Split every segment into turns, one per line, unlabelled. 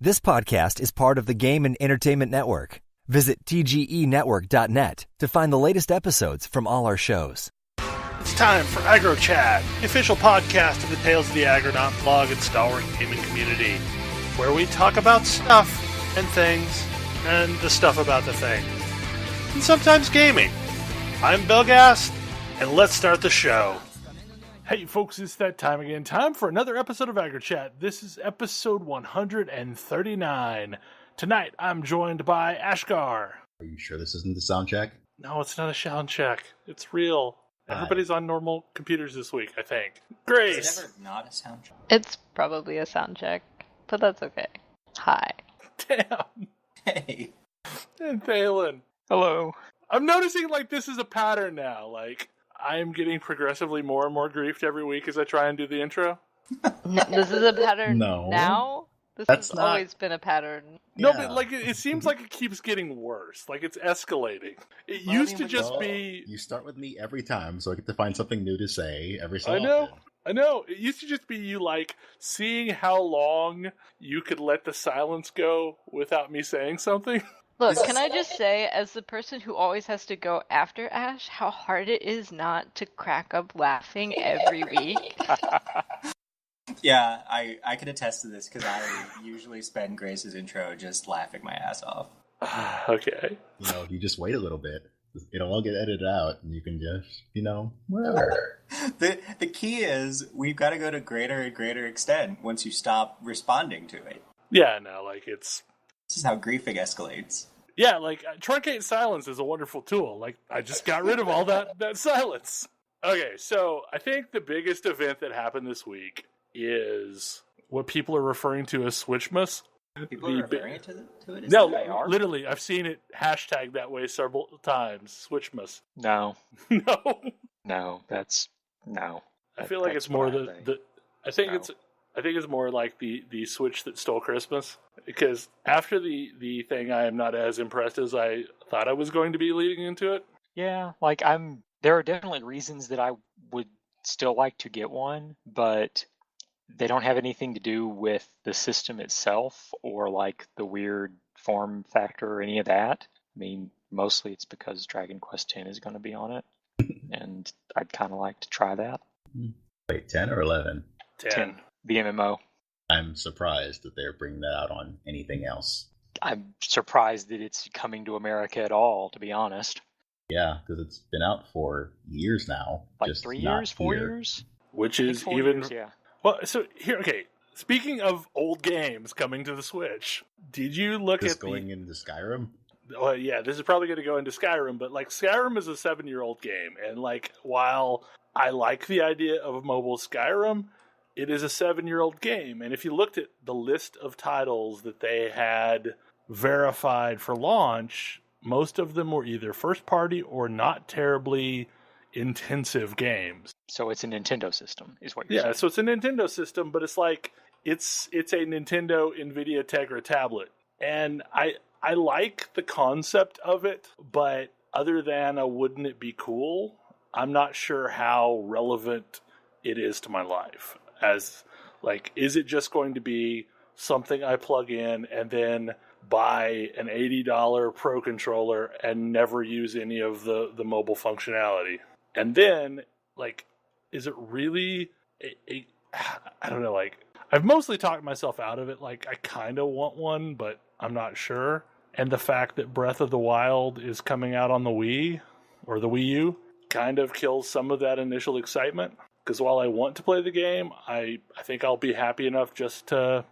This podcast is part of the Game and Entertainment Network. Visit tgenetwork.net to find the latest episodes from all our shows.
It's time for AggroChat, the official podcast of the Tales of the Agronaut blog and stalwart gaming community, where we talk about stuff and things, and the stuff about the thing, and sometimes gaming. I'm Belghast, and let's start the show. Hey folks, it's that time again. Time for another episode of AggroChat. This is episode 139. Tonight, I'm joined by Ashgar.
Are you sure this isn't the sound check?
No, it's not a sound check. It's real. Everybody's on normal computers this week, I think. Grace.
Is it ever not a sound check?
It's probably a sound check, but that's okay. Hi.
Damn.
Hey.
And Thalen.
Hello.
I'm noticing, this is a pattern now. I'm getting progressively more and more griefed every week as I try and do the intro.
No, this is a pattern
No.
now? That's always been a pattern.
No,
Yeah.
but it seems like it keeps getting worse. It's escalating. It used to just be...
You start with me every time, so I get to find something new to say every so
I
often.
know. It used to just be you, seeing how long you could let the silence go without me saying something.
Look, can I just say, as the person who always has to go after Ash, how hard it is not to crack up laughing every week?
Yeah, I can attest to this because I usually spend Grace's intro just laughing my ass off.
Okay.
You just wait a little bit. It'll all get edited out, and you can just, whatever.
The key is we've got to go to greater and greater extent once you stop responding to it.
Yeah, no, it's...
This is how griefing escalates.
Yeah, truncate silence is a wonderful tool. I just got rid of all that silence. Okay, so I think the biggest event that happened this week is what people are referring to as Switchmas.
People are referring to it? Is
No,
that what they are?
literally, I've seen it hashtag that way several times. Switchmas.
No.
No.
No, that's... No.
I feel like
That's
it's more
what I
the I think
No.
it's more like the Switch that stole Christmas. Because after the thing, I am not as impressed as I thought I was going to be leading into it.
Yeah, there are definitely reasons that I would still like to get one, but they don't have anything to do with the system itself or the weird form factor or any of that. I mean, mostly it's because Dragon Quest X is going to be on it, and I'd kind of like to try that.
Wait, 10 or 11?
10.
The MMO.
I'm surprised that they're bringing that out on anything else.
I'm surprised that it's coming to America at all, to be honest.
Yeah, because it's been out for years now. Just
3
not
years, 4
here.
years?
Which
I think
is
4
even...
years, yeah.
Well, so here, okay. Speaking of old games coming to the Switch, did you look
Just
at
going into Skyrim?
Well, yeah, this is probably going to go into Skyrim, but Skyrim is a 7-year-old game, and while I like the idea of mobile Skyrim, it is a 7-year-old game, and if you looked at the list of titles that they had verified for launch, most of them were either first-party or not terribly intensive games.
So it's a Nintendo system, is what you're saying.
Yeah, so it's a Nintendo system, but it's it's a Nintendo NVIDIA Tegra tablet. And I like the concept of it, but other than a wouldn't it be cool, I'm not sure how relevant it is to my life. As, is it just going to be something I plug in and then buy an $80 Pro controller and never use any of the mobile functionality? And then, is it really I don't know, I've mostly talked myself out of it. I kind of want one, but I'm not sure. And the fact that Breath of the Wild is coming out on the Wii, or the Wii U, kind of kills some of that initial excitement. Because while I want to play the game, I think I'll be happy enough just to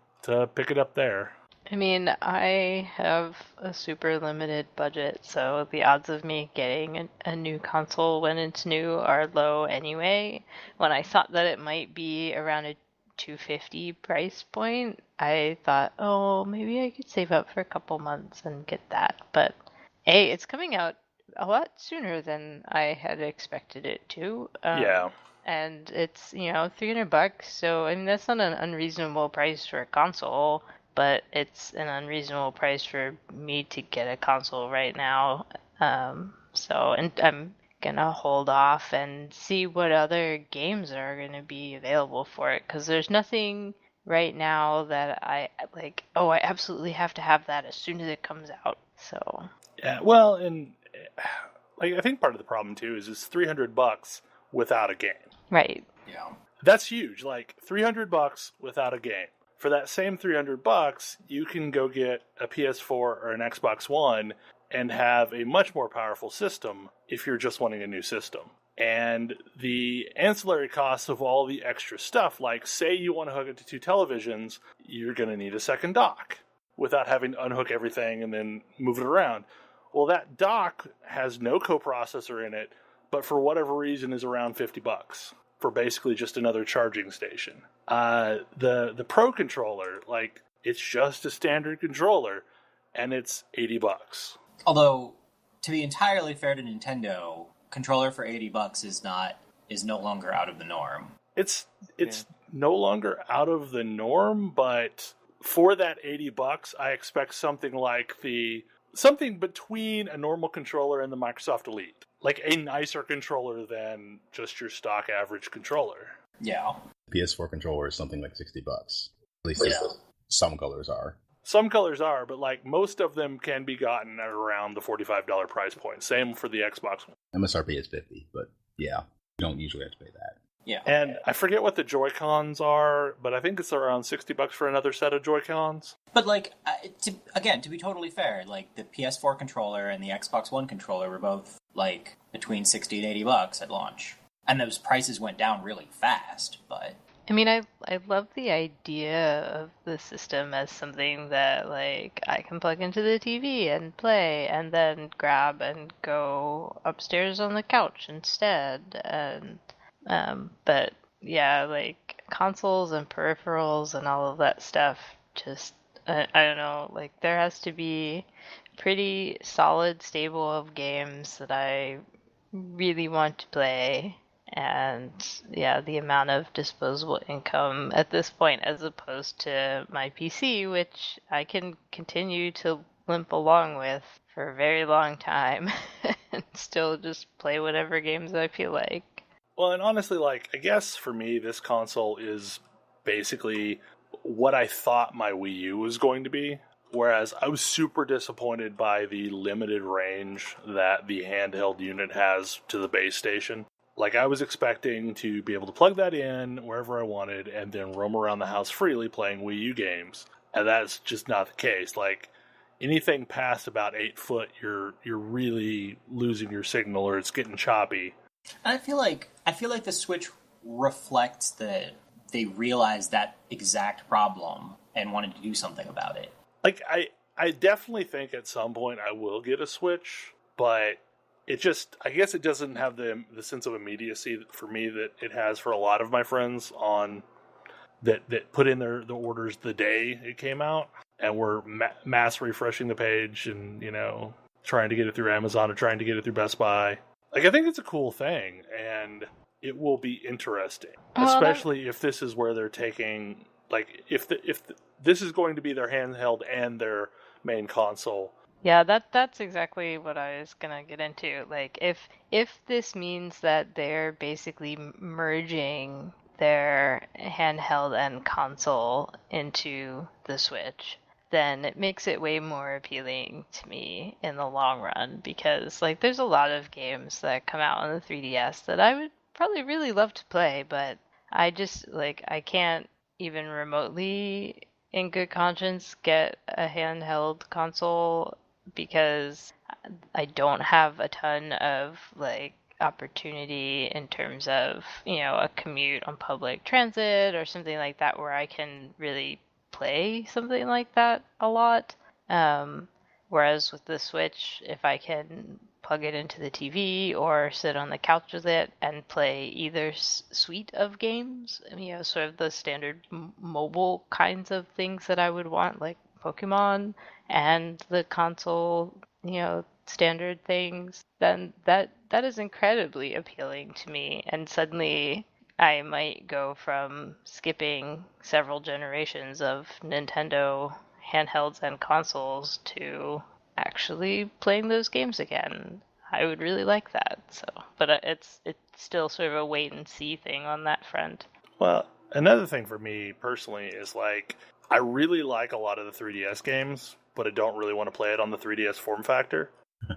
pick it up there.
I mean, I have a super limited budget, so the odds of me getting a new console when it's new are low anyway. When I thought that it might be around a $250 price point, I thought, oh, maybe I could save up for a couple months and get that. But hey, it's coming out a lot sooner than I had expected it to.
Yeah.
And it's, $300, so I mean that's not an unreasonable price for a console, but it's an unreasonable price for me to get a console right now. And I'm gonna hold off and see what other games are gonna be available for it, because there's nothing right now that I like, oh, I absolutely have to have that as soon as it comes out. So
Yeah, well, and like I think part of the problem too is it's $300 without a game.
right.
Yeah.
That's huge. Like $300 without a game. For that same $300, you can go get a PS4 or an Xbox One and have a much more powerful system if you're just wanting a new system. And the ancillary costs of all the extra stuff, like say you want to hook it to 2 televisions, you're going to need a second dock without having to unhook everything and then move it around. Well, that dock has no coprocessor in it, but for whatever reason is around $50 for basically just another charging station. The Pro controller, like, it's just a standard controller, and it's $80.
Although, to be entirely fair to Nintendo, controller for $80 is no longer out of the norm.
It's no longer out of the norm, but for that $80, I expect something between a normal controller and the Microsoft Elite. Like a nicer controller than just your stock average controller.
Yeah.
PS4 controller is something like $60. At least some colors are.
Some colors are, but like most of them can be gotten at around the $45 price point. Same for the Xbox One.
MSRP is $50, but yeah, you don't usually have to pay that.
Yeah.
And I forget what the Joy-Cons are, but I think it's around $60 for another set of Joy-Cons.
But, like, to be totally fair, like, the PS4 controller and the Xbox One controller were both, like, between $60 and $80 at launch. And those prices went down really fast, but...
I mean, I love the idea of the system as something that, like, I can plug into the TV and play and then grab and go upstairs on the couch instead. And but yeah, like consoles and peripherals and all of that stuff, just I don't know, like there has to be a pretty solid stable of games that I really want to play. And yeah, the amount of disposable income at this point, as opposed to my PC, which I can continue to limp along with for a very long time and still just play whatever games I feel like.
Well, and honestly, like, I guess for me, this console is basically what I thought my Wii U was going to be. Whereas I was super disappointed by the limited range that the handheld unit has to the base station. Like, I was expecting to be able to plug that in wherever I wanted and then roam around the house freely playing Wii U games. And that's just not the case. Like, anything past about 8 foot, you're really losing your signal or it's getting choppy.
And I feel like the Switch reflects that they realized that exact problem and wanted to do something about it.
Like, I definitely think at some point I will get a Switch, but it just, I guess it doesn't have the sense of immediacy for me that it has for a lot of my friends on that put in the orders the day it came out and were mass refreshing the page and, you know, trying to get it through Amazon or trying to get it through Best Buy. Like, I think it's a cool thing, and it will be interesting, especially if this is where they're taking, like, if this is going to be their handheld and their main console.
Yeah, that's exactly what I was gonna get into. Like, if this means that they're basically merging their handheld and console into the Switch, then it makes it way more appealing to me in the long run, because like there's a lot of games that come out on the 3DS that I would probably really love to play, but I just like I can't even remotely in good conscience get a handheld console because I don't have a ton of like opportunity in terms of, you know, a commute on public transit or something like that where I can really play something like that a lot. Whereas with the Switch, if I can plug it into the TV or sit on the couch with it and play either suite of games, you know, sort of the standard mobile kinds of things that I would want, like Pokemon, and the console, you know, standard things, then that is incredibly appealing to me. And suddenly I might go from skipping several generations of Nintendo handhelds and consoles to actually playing those games again. I would really like that. So, but it's still sort of a wait and see thing on that front.
Well, Another thing for me personally is like, I really like a lot of the 3DS games, but I don't really want to play it on the 3DS form factor.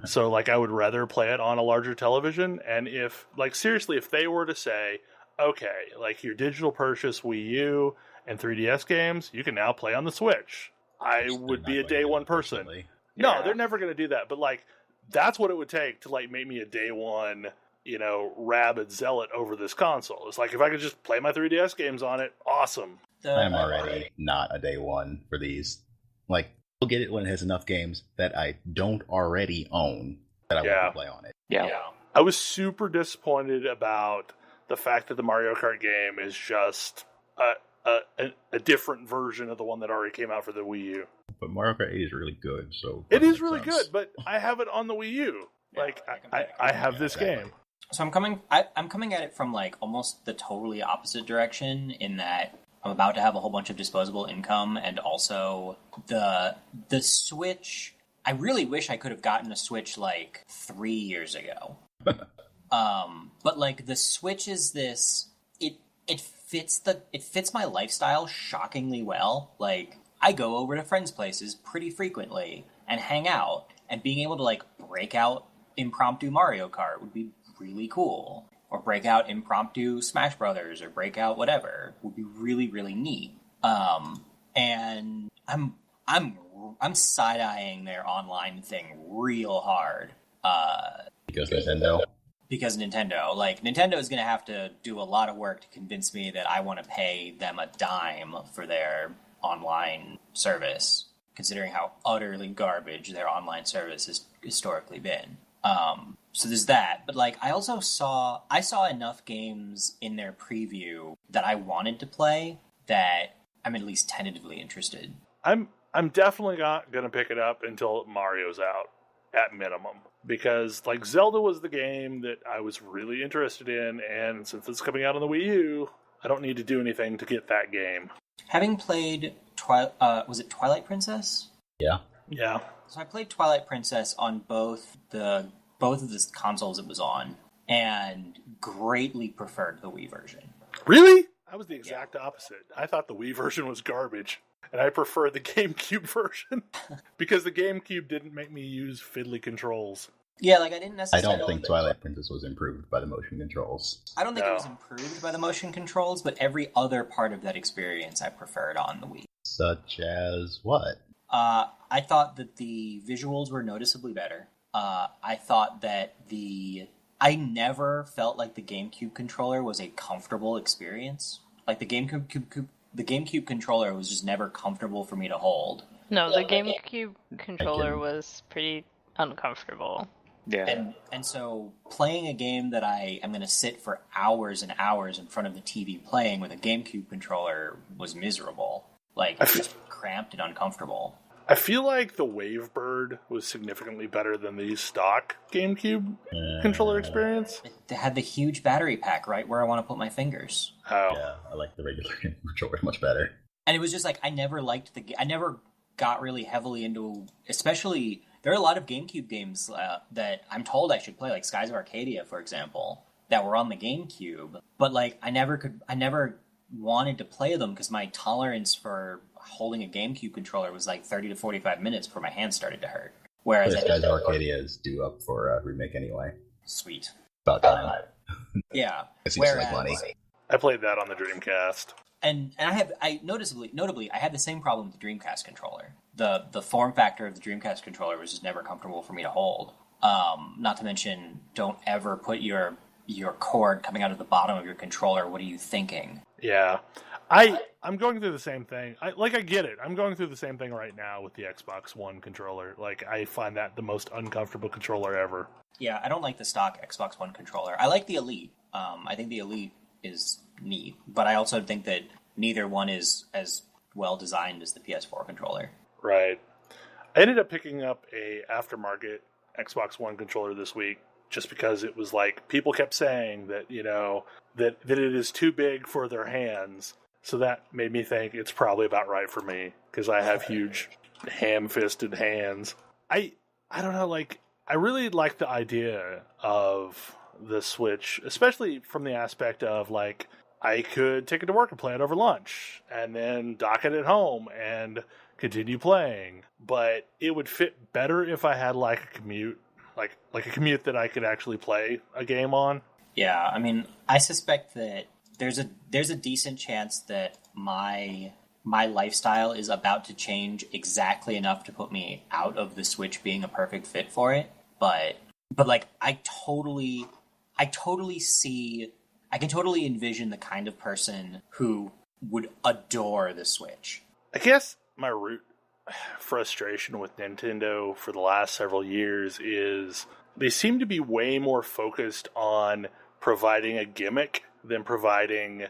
So like, I would rather play it on a larger television. And if like, seriously, if they were to say, okay, like your digital purchase Wii U and 3DS games, you can now play on the Switch, I would be a day one person. No,
Yeah.
they're never going to do that. But like, that's what it would take to like make me a day one, rabid zealot over this console. It's like, if I could just play my 3DS games on it, awesome.
I'm already not a day one for these. Like, I'll get it when it has enough games that I don't already own that I want to play on it.
Yeah.
I was super disappointed about the fact that the Mario Kart game is just a different version of the one that already came out for the Wii U.
But Mario Kart 8 is really good, so...
It is really good, but I have it on the Wii U. Like, I have this game.
So I'm coming at it from like almost the totally opposite direction in that I'm about to have a whole bunch of disposable income, and also the Switch. I really wish I could have gotten a Switch like 3 years ago. But like the Switch is this. It fits my lifestyle shockingly well. Like, I go over to friends' places pretty frequently and hang out, and being able to like break out impromptu Mario Kart would be really cool. Or break out impromptu Smash Brothers, or break out whatever would be really, really neat. And I'm side-eyeing their online thing real hard.
Because Nintendo.
Because Nintendo. Like, Nintendo is going to have to do a lot of work to convince me that I want to pay them a dime for their online service, considering how utterly garbage their online service has historically been. So there's that. But, like, I saw enough games in their preview that I wanted to play that I'm at least tentatively interested.
I'm definitely not going to pick it up until Mario's out, at minimum. Because, like, Zelda was the game that I was really interested in, and since it's coming out on the Wii U, I don't need to do anything to get that game.
Having played was it Twilight Princess?
Yeah.
Yeah.
So I played Twilight Princess on both of the consoles it was on, and greatly preferred the Wii version.
Really? I was the exact opposite. I thought the Wii version was garbage, and I preferred the GameCube version because the GameCube didn't make me use fiddly controls.
Yeah, like I didn't necessarily...
I don't think Twilight Princess was improved by the motion controls.
I don't think it was improved by the motion controls, but every other part of that experience I preferred on the Wii.
Such as what?
I thought that the visuals were noticeably better. I thought that I never felt like the GameCube controller was a comfortable experience. Like, the GameCube controller was just never comfortable for me to hold.
No, the GameCube controller was pretty uncomfortable.
Yeah.
And so playing a game that I am going to sit for hours and hours in front of the TV playing with a GameCube controller was miserable. Like, just cramped and uncomfortable.
I feel like the Wavebird was significantly better than the stock GameCube controller experience.
It had the huge battery pack right where I want to put my fingers.
Oh.
Yeah, I like the regular controller much better.
And it was just like, I never got really heavily into, especially, there are a lot of GameCube games that I'm told I should play, like Skies of Arcadia, for example, that were on the GameCube. But like, I never wanted to play them because my tolerance for holding a GameCube controller was like 30 to 45 minutes before my hands started to hurt. Whereas
Skies of Arcadia is due up for a remake anyway.
Sweet.
About time.
Yeah.
It seems like money.
I played that on the Dreamcast.
And notably, I had the same problem with the Dreamcast controller. The form factor of the Dreamcast controller was just never comfortable for me to hold. Not to mention, don't ever put your cord coming out of the bottom of your controller. What are you thinking?
Yeah. I'm going through the same thing. I get it. I'm going through the same thing right now with the Xbox One controller. Like, I find that the most uncomfortable controller ever.
Yeah, I don't like the stock Xbox One controller. I like the Elite. I think the Elite is neat, but I also think that neither one is as well designed as the PS4 controller. Right.
I ended up picking up a aftermarket Xbox One controller this week just because it was like, people kept saying that, that it is too big for their hands. So that made me think it's probably about right for me because I have huge ham-fisted hands. I don't know, like, I really like the idea of the Switch, especially from the aspect of, like, I could take it to work and play it over lunch, and then dock it at home and continue playing. But it would fit better if I had like a commute, like a commute that I could actually play a game on.
Yeah, I mean, I suspect that there's a decent chance that my lifestyle is about to change exactly enough to put me out of the Switch being a perfect fit for it. But like I can totally envision the kind of person who would adore the Switch.
I guess my root frustration with Nintendo for the last several years is they seem to be way more focused on providing a gimmick than providing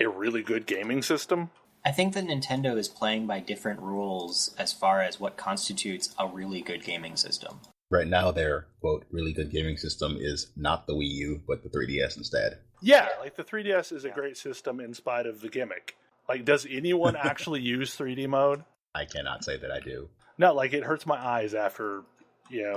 a really good gaming system.
I think that Nintendo is playing by different rules as far as what constitutes a really good gaming system.
Right now, their, quote, really good gaming system is not the Wii U, but the 3DS instead.
Yeah, like the 3DS is a great system in spite of the gimmick. Like, does anyone actually use 3D mode?
I cannot say that I do.
No, like, it hurts my eyes after,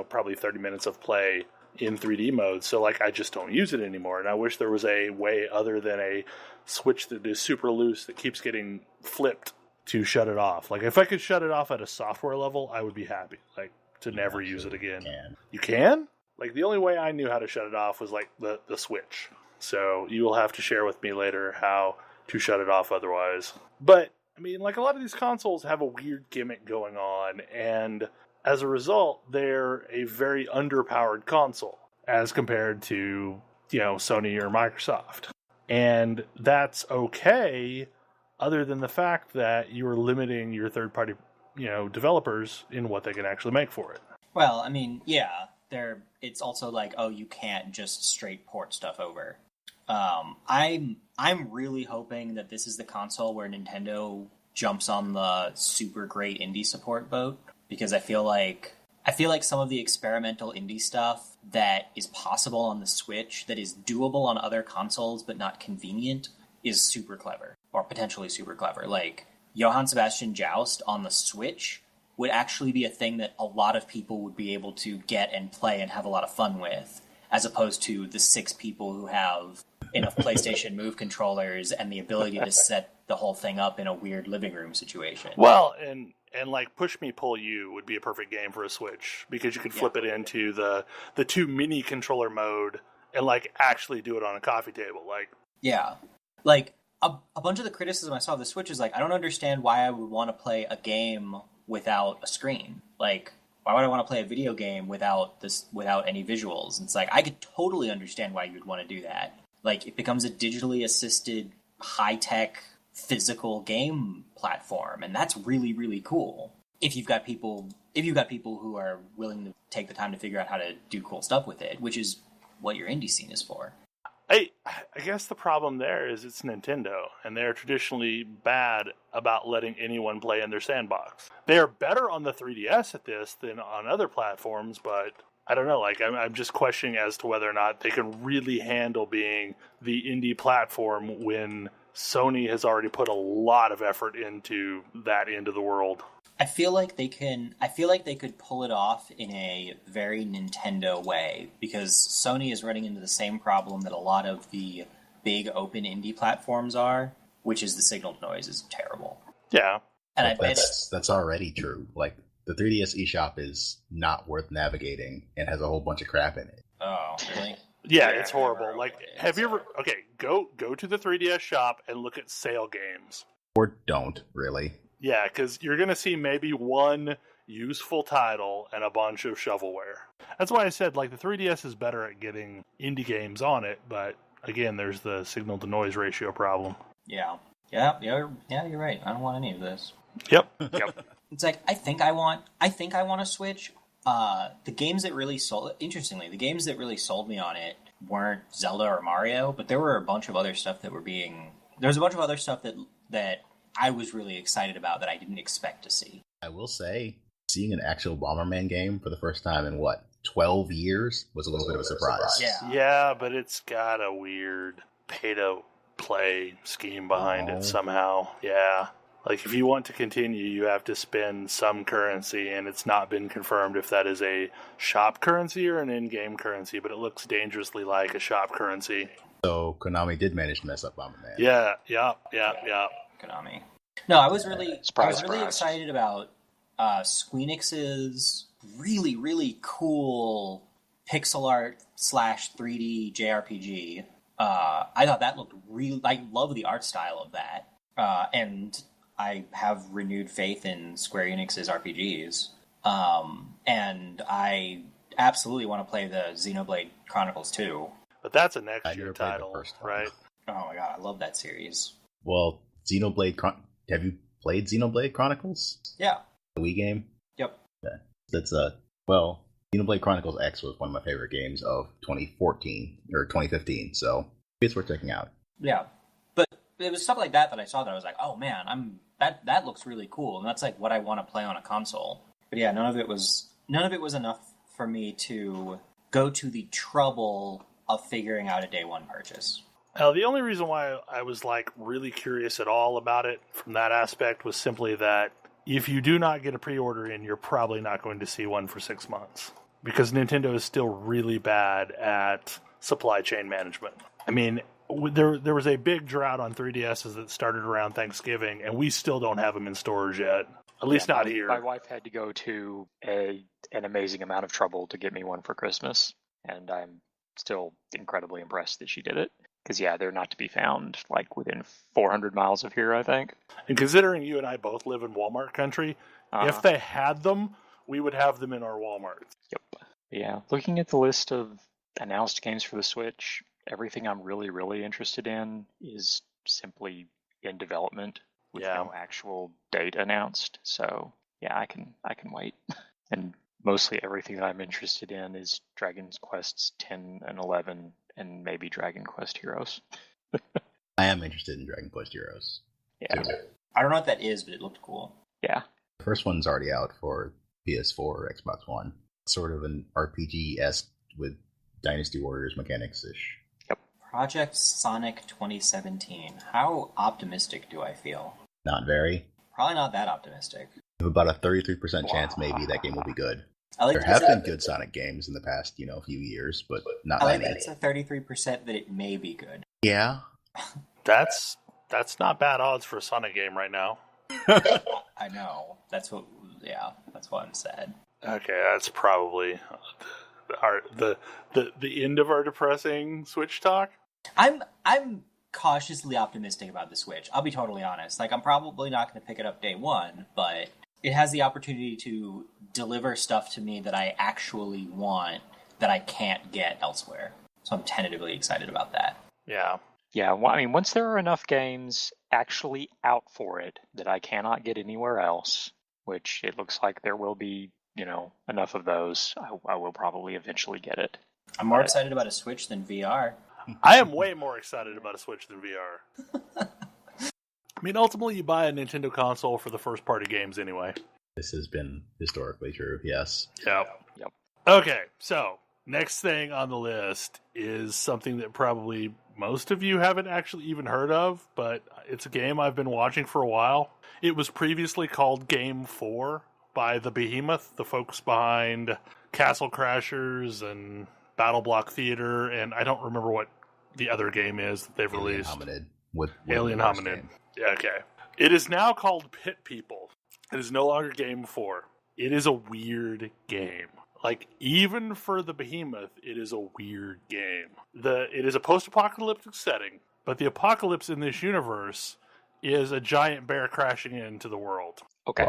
probably 30 minutes of play in 3D mode, so, like, I just don't use it anymore, and I wish there was a way other than a switch that is super loose that keeps getting flipped to shut it off. Like, if I could shut it off at a software level, I would be happy. Like, to never use it again. You can? Like, the only way I knew how to shut it off was, like, the Switch. So you will have to share with me later how to shut it off otherwise. But, I mean, like, a lot of these consoles have a weird gimmick going on, and as a result, they're a very underpowered console as compared to, Sony or Microsoft. And that's okay, other than the fact that you are limiting your third-party developers in what they can actually make for it.
Well, I mean, yeah, it's also like, oh, you can't just straight port stuff over. I'm really hoping that this is the console where Nintendo jumps on the super great indie support boat, because I feel like some of the experimental indie stuff that is possible on the Switch, that is doable on other consoles but not convenient, is super clever, or potentially super clever. Like, Johann Sebastian Joust on the Switch would actually be a thing that a lot of people would be able to get and play and have a lot of fun with, as opposed to the 6 people who have enough PlayStation Move controllers and the ability to set the whole thing up in a weird living room situation.
Well, and like Push Me Pull You would be a perfect game for a Switch, because you could flip it into the 2 mini controller mode and like actually do it on a coffee table. Like,
yeah, like a bunch of the criticism I saw of the Switch is like, I don't understand why I would want to play a game without a screen. Like, why would I want to play a video game without any visuals? And it's like, I could totally understand why you'd want to do that. Like, it becomes a digitally assisted, high-tech, physical game platform, and that's really, really cool. If you've got people who are willing to take the time to figure out how to do cool stuff with it, which is what your indie scene is for.
I guess the problem there is it's Nintendo, and they're traditionally bad about letting anyone play in their sandbox. They are better on the 3DS at this than on other platforms, but I don't know. Like, I'm just questioning as to whether or not they can really handle being the indie platform when Sony has already put a lot of effort into that end of the world.
I feel like they could pull it off in a very Nintendo way, because Sony is running into the same problem that a lot of the big open indie platforms are, which is the signal noise is terrible.
Yeah.
And
that's already true. Like, the 3DS eShop is not worth navigating and has a whole bunch of crap in it.
Oh, really?
Yeah, it's horrible. Like, have you ever... Okay, go to the 3DS shop and look at sale games.
Or don't, really.
Yeah, because you're going to see maybe one useful title and a bunch of shovelware. That's why I said, like, the 3DS is better at getting indie games on it, but, again, there's the signal-to-noise ratio problem.
Yeah. Yeah, you're right. I don't want any of this.
Yep.
It's like, I think I want a Switch. The games that really sold me on it weren't Zelda or Mario, but there were a bunch of other stuff that that I was really excited about that I didn't expect to see.
I will say, seeing an actual Bomberman game for the first time in 12 years was a little bit of a surprise.
Yeah, but it's got a weird pay-to-play scheme behind it somehow. Yeah. Like, if you want to continue, you have to spend some currency, and it's not been confirmed if that is a shop currency or an in-game currency, but it looks dangerously like a shop currency.
So Konami did manage to mess up Bomberman.
Yeah.
Konami. No, I was really
Surprise.
excited about Squeenix's really, really cool pixel art / 3D JRPG. I thought that looked really... I love the art style of that. And I have renewed faith in Square Enix's RPGs. And I absolutely want to play the Xenoblade Chronicles 2.
But that's a next year title, right?
Oh my god, I love that series.
Well, have you played Xenoblade Chronicles?
Yeah.
The Wii game?
Yep.
Yeah. That's Xenoblade Chronicles X was one of my favorite games of 2014 or 2015, so it's worth checking out.
Yeah. But it was stuff like that I saw that I was like, oh man, that looks really cool, and that's like what I want to play on a console. But yeah, none of it was enough for me to go to the trouble of figuring out a day one purchase.
Now, the only reason why I was like really curious at all about it from that aspect was simply that if you do not get a pre-order in, you're probably not going to see one for 6 months. Because Nintendo is still really bad at supply chain management. I mean, there was a big drought on 3DSs that started around Thanksgiving, and we still don't have them in stores yet. At least not here.
My wife had to go to an amazing amount of trouble to get me one for Christmas, and I'm still incredibly impressed that she did it. Because, yeah, they're not to be found, like, within 400 miles of here, I think.
And considering you and I both live in Walmart country, if they had them, we would have them in our Walmarts.
Yep. Yeah, looking at the list of announced games for the Switch, everything I'm really, really interested in is simply in development with no actual date announced. So, yeah, I can wait. And mostly everything that I'm interested in is Dragon Quests 10 and 11, and maybe Dragon Quest Heroes.
I am interested in Dragon Quest Heroes.
Yeah.
too.
I don't know what that is, but it looked cool.
Yeah.
The first one's already out for PS4 or Xbox One. Sort of an RPG-esque with Dynasty Warriors mechanics-ish.
Yep.
Project Sonic 2017. How optimistic do I feel?
Not very.
Probably not that optimistic.
We have about a 33% chance maybe that game will be good. There have been good Sonic games in the past, few years, but not many.
It's a 33% that it may be good.
Yeah.
That's not bad odds for a Sonic game right now.
I know. That's what I'm sad.
Okay, that's probably the end of our depressing Switch talk.
I'm cautiously optimistic about the Switch. I'll be totally honest. Like, I'm probably not going to pick it up day one, but it has the opportunity to deliver stuff to me that I actually want that I can't get elsewhere. So I'm tentatively excited about that.
Yeah.
Yeah, well, I mean, once there are enough games actually out for it that I cannot get anywhere else, which it looks like there will be, enough of those, I will probably eventually get it.
I'm more excited about a Switch than VR.
I am way more excited about a Switch than VR. I mean, ultimately, you buy a Nintendo console for the first-party games anyway.
This has been historically true, yes.
Yep. Okay, so next thing on the list is something that probably most of you haven't actually even heard of, but it's a game I've been watching for a while. It was previously called Game 4 by the Behmoth, the folks behind Castle Crashers and Battle Block Theater, and I don't remember what the other game is that they've released. Alien Hominid. Yeah, okay. It is now called Pit People. It is no longer Game 4. It is a weird game. Like, even for the Behemoth, it is a weird game. It is a post-apocalyptic setting, but the apocalypse in this universe is a giant bear crashing into the world.
Okay.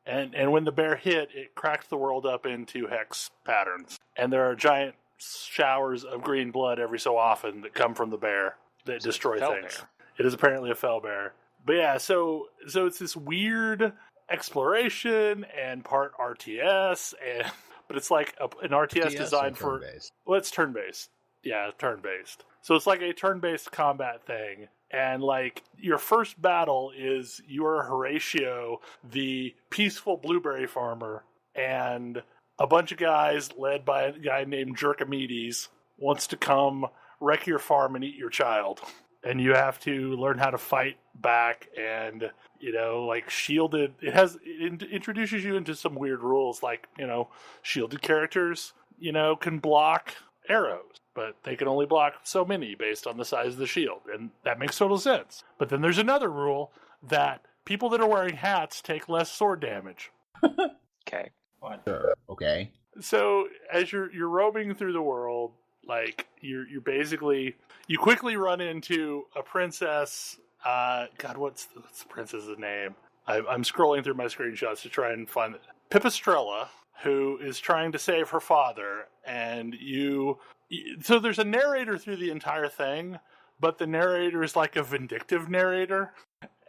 And when the bear hit, it cracked the world up into hex patterns. And there are giant showers of green blood every so often that come from the bear that destroy things. Bear. It is apparently a fell bear. But yeah, so it's this weird exploration and part RTS, but it's like an RTS designed for... Well, it's turn-based. Yeah, turn-based. So it's like a turn-based combat thing. And like your first battle is you are Horatio, the peaceful blueberry farmer, and a bunch of guys led by a guy named Jerkamedes wants to come wreck your farm and eat your child. And you have to learn how to fight back and, like shielded. It introduces you into some weird rules like, shielded characters, can block arrows. but they can only block so many based on the size of the shield, and that makes total sense. But then there's another rule that people that are wearing hats take less sword damage.
Okay.
What?
Sure. Okay.
So as you're roaming through the world, like you're basically, you quickly run into a princess. God, what's the princess's name? I'm scrolling through my screenshots to try and find it. Pipistrella, who is trying to save her father, and so there's a narrator through the entire thing, but the narrator is like a vindictive narrator.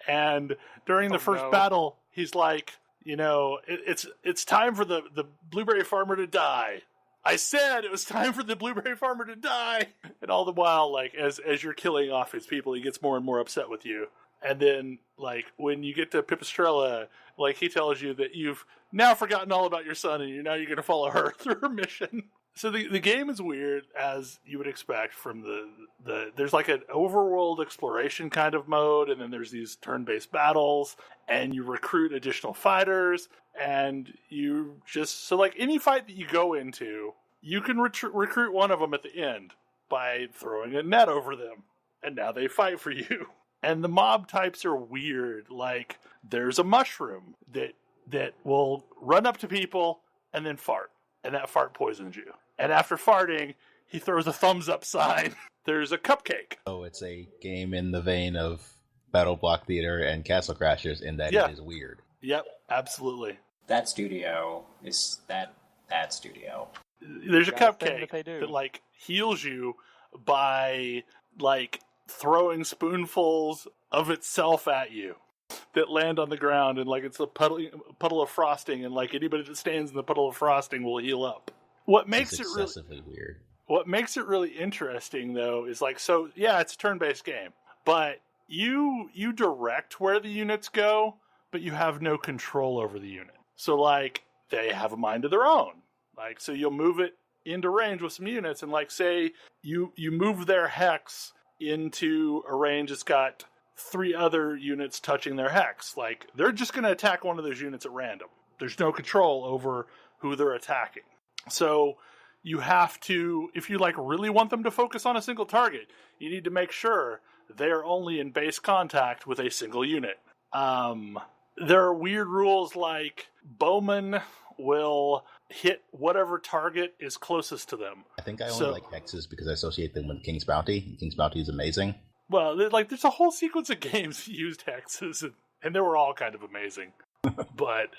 And during the first battle, he's like, it's time for the blueberry farmer to die. I said it was time for the blueberry farmer to die. And all the while, like, as you're killing off his people, he gets more and more upset with you. And then, like, when you get to Pipistrella, like, he tells you that you've now forgotten all about your son, and you're going to follow her through her mission. So the game is weird, as you would expect from there's like an overworld exploration kind of mode, and then there's these turn-based battles, and you recruit additional fighters, and so like any fight that you go into, you can recruit one of them at the end by throwing a net over them, and now they fight for you. And the mob types are weird. Like, there's a mushroom that will run up to people and then fart, and that fart poisons you. And after farting, he throws a thumbs up sign. There's a cupcake.
So it's a game in the vein of Battle Block Theater and Castle Crashers in that it is weird.
Yep, absolutely.
That studio is that studio.
There's a cupcake that like heals you by like throwing spoonfuls of itself at you that land on the ground, and like it's a puddle of frosting, and like anybody that stands in the puddle of frosting will heal up. What makes it
excessively weird.
What makes it really interesting, though, is like, so yeah, it's a turn-based game, but you direct where the units go, but you have no control over the unit. So like they have a mind of their own. Like, so you'll move it into range with some units, and like say you move their hex into a range that's got 3 other units touching their hex. Like, they're just going to attack one of those units at random. There's no control over who they're attacking. So you have to, if you like really want them to focus on a single target, you need to make sure they're only in base contact with a single unit. There are weird rules like bowmen will hit whatever target is closest to them.
I think I only like hexes because I associate them with King's Bounty. King's Bounty is amazing.
Well, like there's a whole sequence of games that used hexes, and they were all kind of amazing. But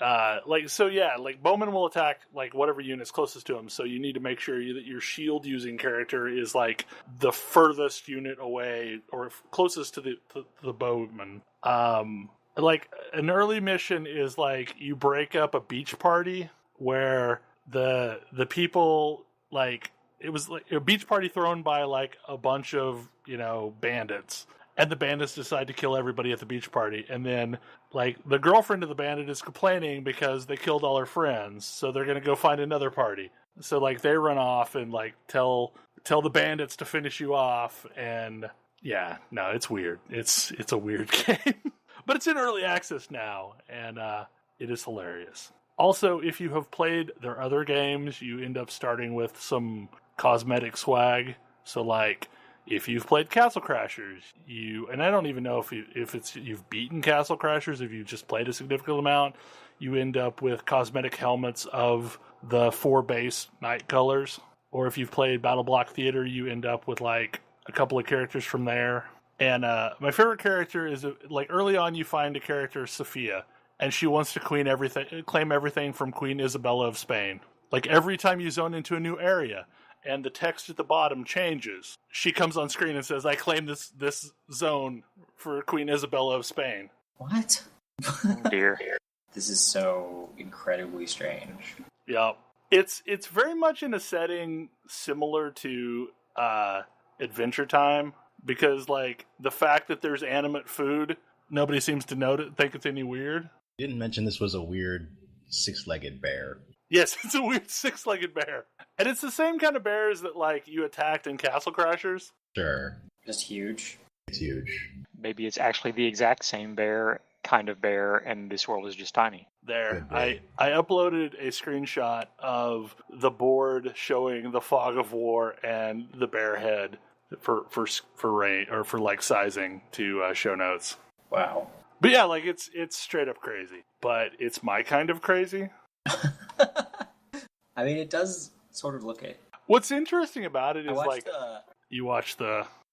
like bowmen will attack like whatever unit's closest to them. So you need to make sure that your shield using character is like the furthest unit away or closest to the bowman. Like an early mission is like you break up a beach party where the people, like, it was like a beach party thrown by like a bunch of bandits. And the bandits decide to kill everybody at the beach party. And then, like, the girlfriend of the bandit is complaining because they killed all her friends. So they're going to go find another party. So, like, they run off and, like, tell the bandits to finish you off. And, yeah, no, it's weird. It's a weird game. But it's in early access now. And it is hilarious. Also, if you have played their other games, you end up starting with some cosmetic swag. So, like, if you've played Castle Crashers, and I don't even know if you've beaten Castle Crashers, if you've just played a significant amount, you end up with cosmetic helmets of the 4 base night colors. Or if you've played Battle Block Theater, you end up with like a couple of characters from there. And my favorite character is like early on you find a character, Sophia, and she wants to claim everything from Queen Isabella of Spain. Like every time you zone into a new area, and the text at the bottom changes, she comes on screen and says, I claim this zone for Queen Isabella of Spain.
What?
Oh, dear.
This is so incredibly strange.
Yeah. It's very much in a setting similar to Adventure Time, because like the fact that there's animate food, nobody seems to think it's any weird.
You didn't mention this was a weird 6-legged bear.
Yes, it's a weird 6-legged bear. And it's the same kind of bears that, like, you attacked in Castle Crashers.
Sure.
Just huge.
It's huge.
Maybe it's actually the exact same bear kind of bear, and this world is just tiny.
There, I uploaded a screenshot of the board showing the fog of war and the bear head for rain or for like sizing to show notes.
Wow.
But yeah, like it's straight up crazy, but it's my kind of crazy.
I mean, it does sort of look it.
What's interesting about it is you watch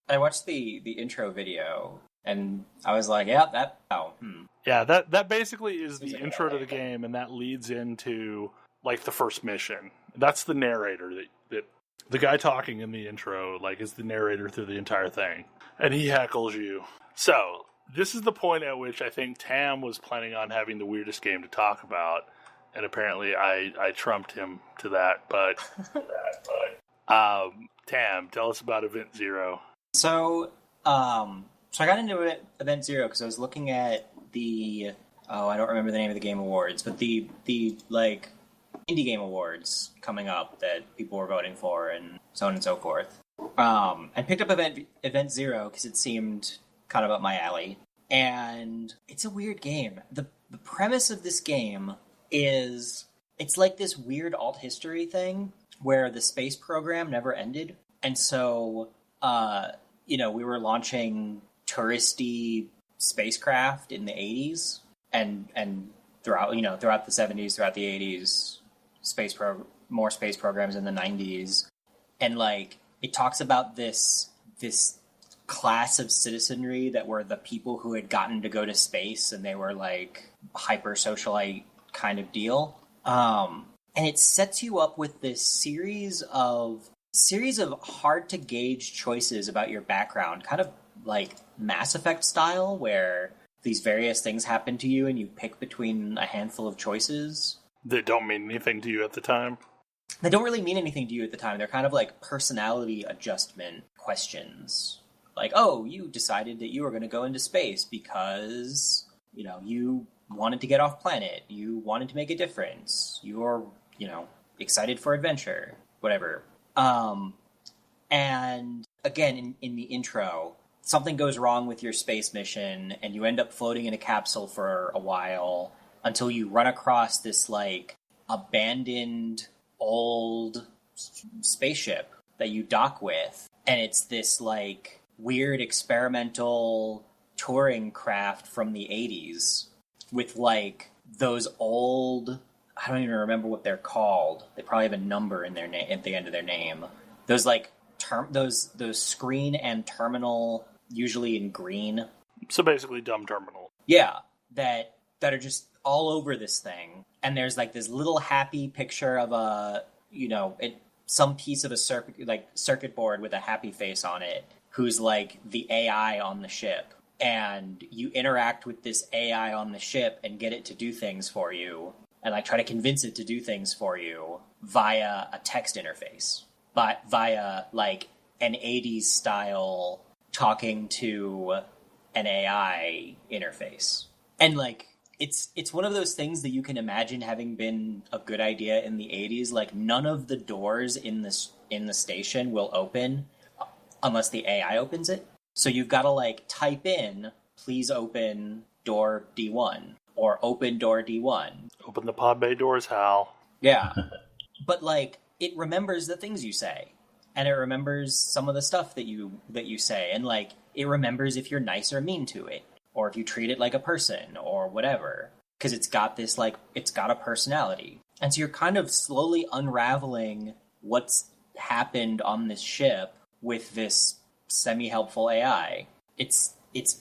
I watched the intro video, and I was like, yeah,
Yeah, that basically is the intro to the game, and that leads into like the first mission. That's the narrator that the guy talking in the intro like is the narrator through the entire thing, and he heckles you. So this is the point at which I think Tam was planning on having the weirdest game to talk about, and apparently I trumped him to that. But Tam, tell us about Event Zero.
So I got into Event Zero because I was looking at the I don't remember the name of the game awards, but the like indie game awards coming up that people were voting for and so on and so forth. And picked up Event Zero because it seemed kind of up my alley. And it's a weird game. The premise of this game is it's like this weird alt history thing where the space program never ended. And so, we were launching touristy spacecraft in the 80s and throughout the 70s, throughout the 80s, more space programs in the 90s. And like, it talks about this class of citizenry that were the people who had gotten to go to space, and they were like hyper socialite kind of deal. And it sets you up with this series of hard to gauge choices about your background, kind of like Mass Effect style, where these various things happen to you and you pick between a handful of choices
that don't mean anything to you at the time.
They don't really mean anything to you at the time. They're kind of like personality adjustment questions. Like, oh, you decided that you were going to go into space because, you wanted to get off planet. You wanted to make a difference. You're, excited for adventure, whatever. And again, in the intro, something goes wrong with your space mission and you end up floating in a capsule for a while until you run across this like abandoned old spaceship that you dock with. And it's this like weird experimental touring craft from the 80s with like those old, I don't even remember what they're called. They probably have a number in their name at the end of their name. Those like those screen and terminal, usually in green.
So basically dumb terminal.
Yeah, that are just all over this thing. And there's like this little happy picture of some piece of a circuit board with a happy face on it, who's like the AI on the ship. And you interact with this AI on the ship and get it to do things for you, and like try to convince it to do things for you via a text interface, but via like an 80s style talking to an AI interface. And like it's one of those things that you can imagine having been a good idea in the 80s. Like none of the doors in the station will open unless the AI opens it. So you've got to like type in, please open door D1 or open door D1.
Open the pod bay doors, Hal.
Yeah. But like it remembers the things you say, and it remembers some of the stuff that you say, and like it remembers if you're nice or mean to it, or if you treat it like a person or whatever, because it's got a personality. And so you're kind of slowly unraveling what's happened on this ship with this semi-helpful AI. It's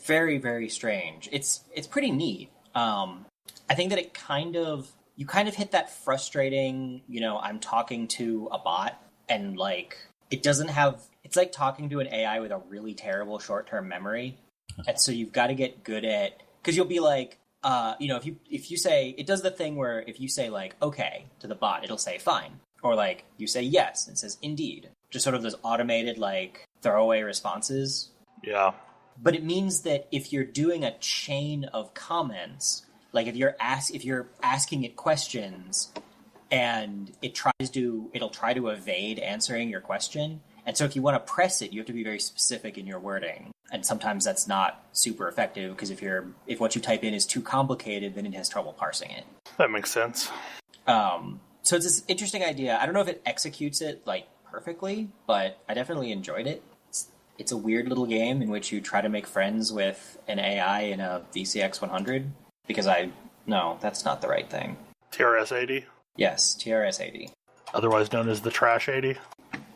very, very strange. It's pretty neat. I think that you kind of hit that frustrating, I'm talking to a bot, and like it's like talking to an AI with a really terrible short-term memory. And so you've got to get good at, because you'll be like, if you say, it does the thing where if you say like, okay, to the bot, it'll say fine. Or like you say yes, and it says indeed. Just sort of those automated like throwaway responses.
Yeah.
But it means that if you're doing a chain of comments, like if you're asking it questions and it'll try to evade answering your question. And so if you want to press it, you have to be very specific in your wording. And sometimes that's not super effective because if what you type in is too complicated, then it has trouble parsing it.
That makes sense.
So it's this interesting idea. I don't know if it executes it like perfectly, but I definitely enjoyed it. It's a weird little game in which you try to make friends with an AI in a VCX 100. Because no, that's not the right thing.
TRS-80?
Yes, TRS-80.
Otherwise known as the Trash 80?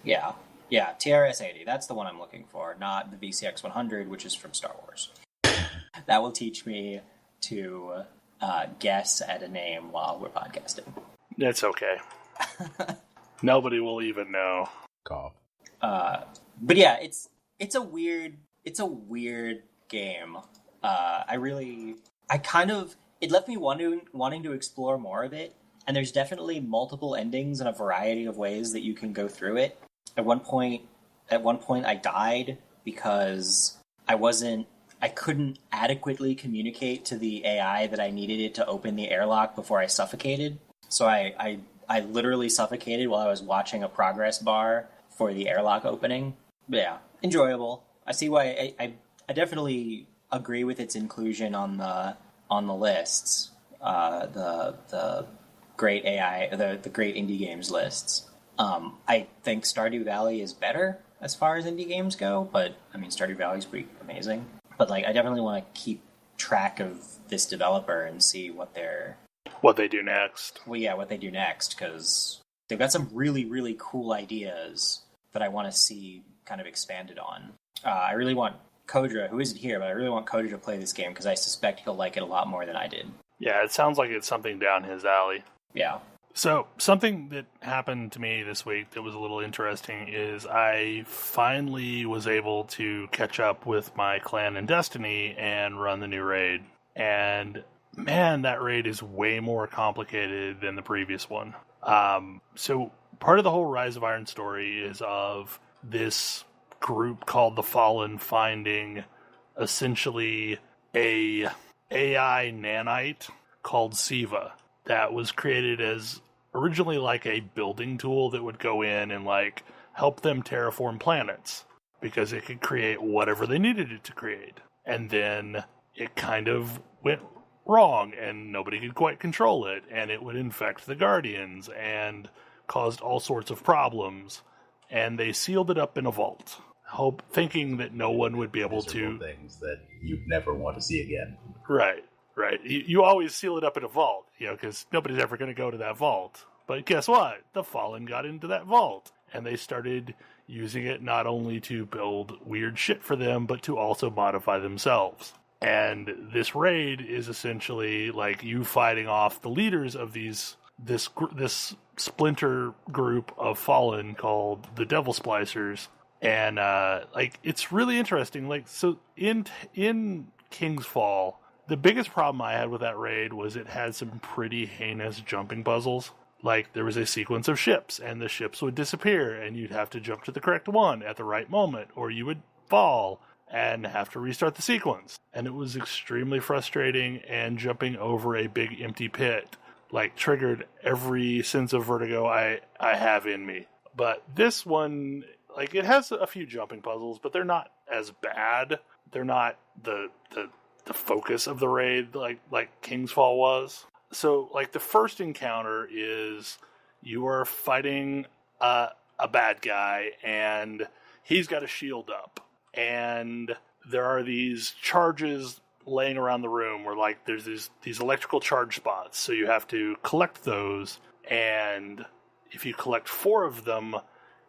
Yeah, TRS-80. That's the one I'm looking for, not the VCX 100, which is from Star Wars. That will teach me to guess at a name while we're podcasting.
It's okay. Nobody will even know.
Cough.
But yeah, it's a weird game. It left me wanting to explore more of it. And there's definitely multiple endings and a variety of ways that you can go through it. At one point I died because I couldn't adequately communicate to the AI that I needed it to open the airlock before I suffocated. So I literally suffocated while I was watching a progress bar for the airlock opening. But yeah, enjoyable. I see why I definitely agree with its inclusion on the lists. The great AI, the great indie games lists. I think Stardew Valley is better as far as indie games go, but I mean Stardew Valley is pretty amazing. But like, I definitely want to keep track of this developer and see what
they do next.
Well, yeah, what they do next, because they've got some really, really cool ideas that I want to see kind of expanded on. I really want Kodra, who isn't here, but I really want Kodra to play this game because I suspect he'll like it a lot more than I did.
Yeah, it sounds like it's something down his alley.
Yeah.
So, something that happened to me this week that was a little interesting is I finally was able to catch up with my clan in Destiny and run the new raid. And man, that raid is way more complicated than the previous one. So, part of the whole Rise of Iron story is of this group called the Fallen finding essentially a AI nanite called Siva that was created as originally like a building tool that would go in and like help them terraform planets because it could create whatever they needed it to create. And then it kind of went wrong and nobody could quite control it, and it would infect the Guardians and caused all sorts of problems. And they sealed it up in a vault, thinking that no one would be able to...
things that you'd never want to see again.
Right. You always seal it up in a vault, because nobody's ever going to go to that vault. But guess what? The Fallen got into that vault, and they started using it not only to build weird shit for them, but to also modify themselves. And this raid is essentially like you fighting off the leaders of this splinter group of Fallen called the Devil Splicers. And it's really interesting. Like, so in King's Fall, the biggest problem I had with that raid was it had some pretty heinous jumping puzzles. Like, there was a sequence of ships, and the ships would disappear, and you'd have to jump to the correct one at the right moment, or you would fall and have to restart the sequence. And it was extremely frustrating, and jumping over a big empty pit, triggered every sense of vertigo I have in me. But this one, it has a few jumping puzzles, but they're not as bad. They're not the focus of the raid like King's Fall was. So, the first encounter is you are fighting a bad guy, and he's got a shield up. And there are these charges laying around the room where, there's these electrical charge spots. So you have to collect those, and if you collect 4 of them,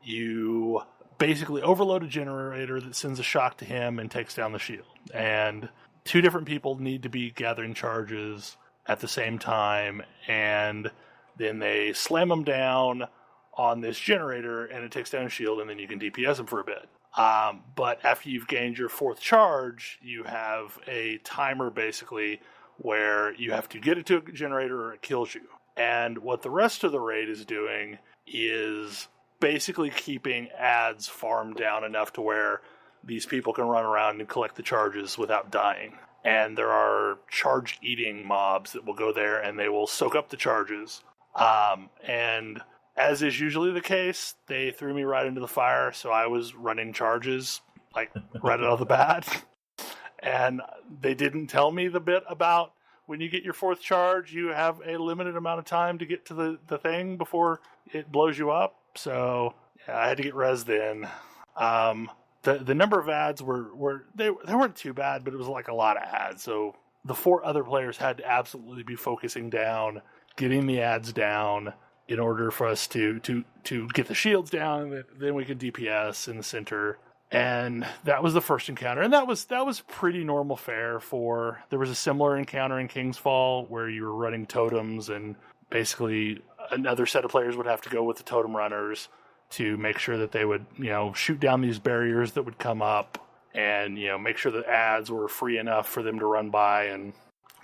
you basically overload a generator that sends a shock to him and takes down the shield. And 2 different people need to be gathering charges at the same time, and then they slam them down on this generator, and it takes down a shield, and then you can DPS them for a bit. But after you've gained your 4th charge, you have a timer, basically, where you have to get it to a generator or it kills you. And what the rest of the raid is doing is basically keeping ads farmed down enough to where these people can run around and collect the charges without dying. And there are charge-eating mobs that will go there, and they will soak up the charges. And as is usually the case, they threw me right into the fire, so I was running charges, like right out of the bat. And they didn't tell me the bit about when you get your 4th charge, you have a limited amount of time to get to the thing before it blows you up. So yeah, I had to get rezzed in. The number of ads they weren't too bad, but it was like a lot of ads. So the 4 other players had to absolutely be focusing down, getting the ads down in order for us to get the shields down, and then we could DPS in the center. And that was the first encounter, and that was pretty normal fare for. There was a similar encounter in King's Fall where you were running totems, and basically another set of players would have to go with the totem runners to make sure that they would, shoot down these barriers that would come up, and make sure the ads were free enough for them to run by and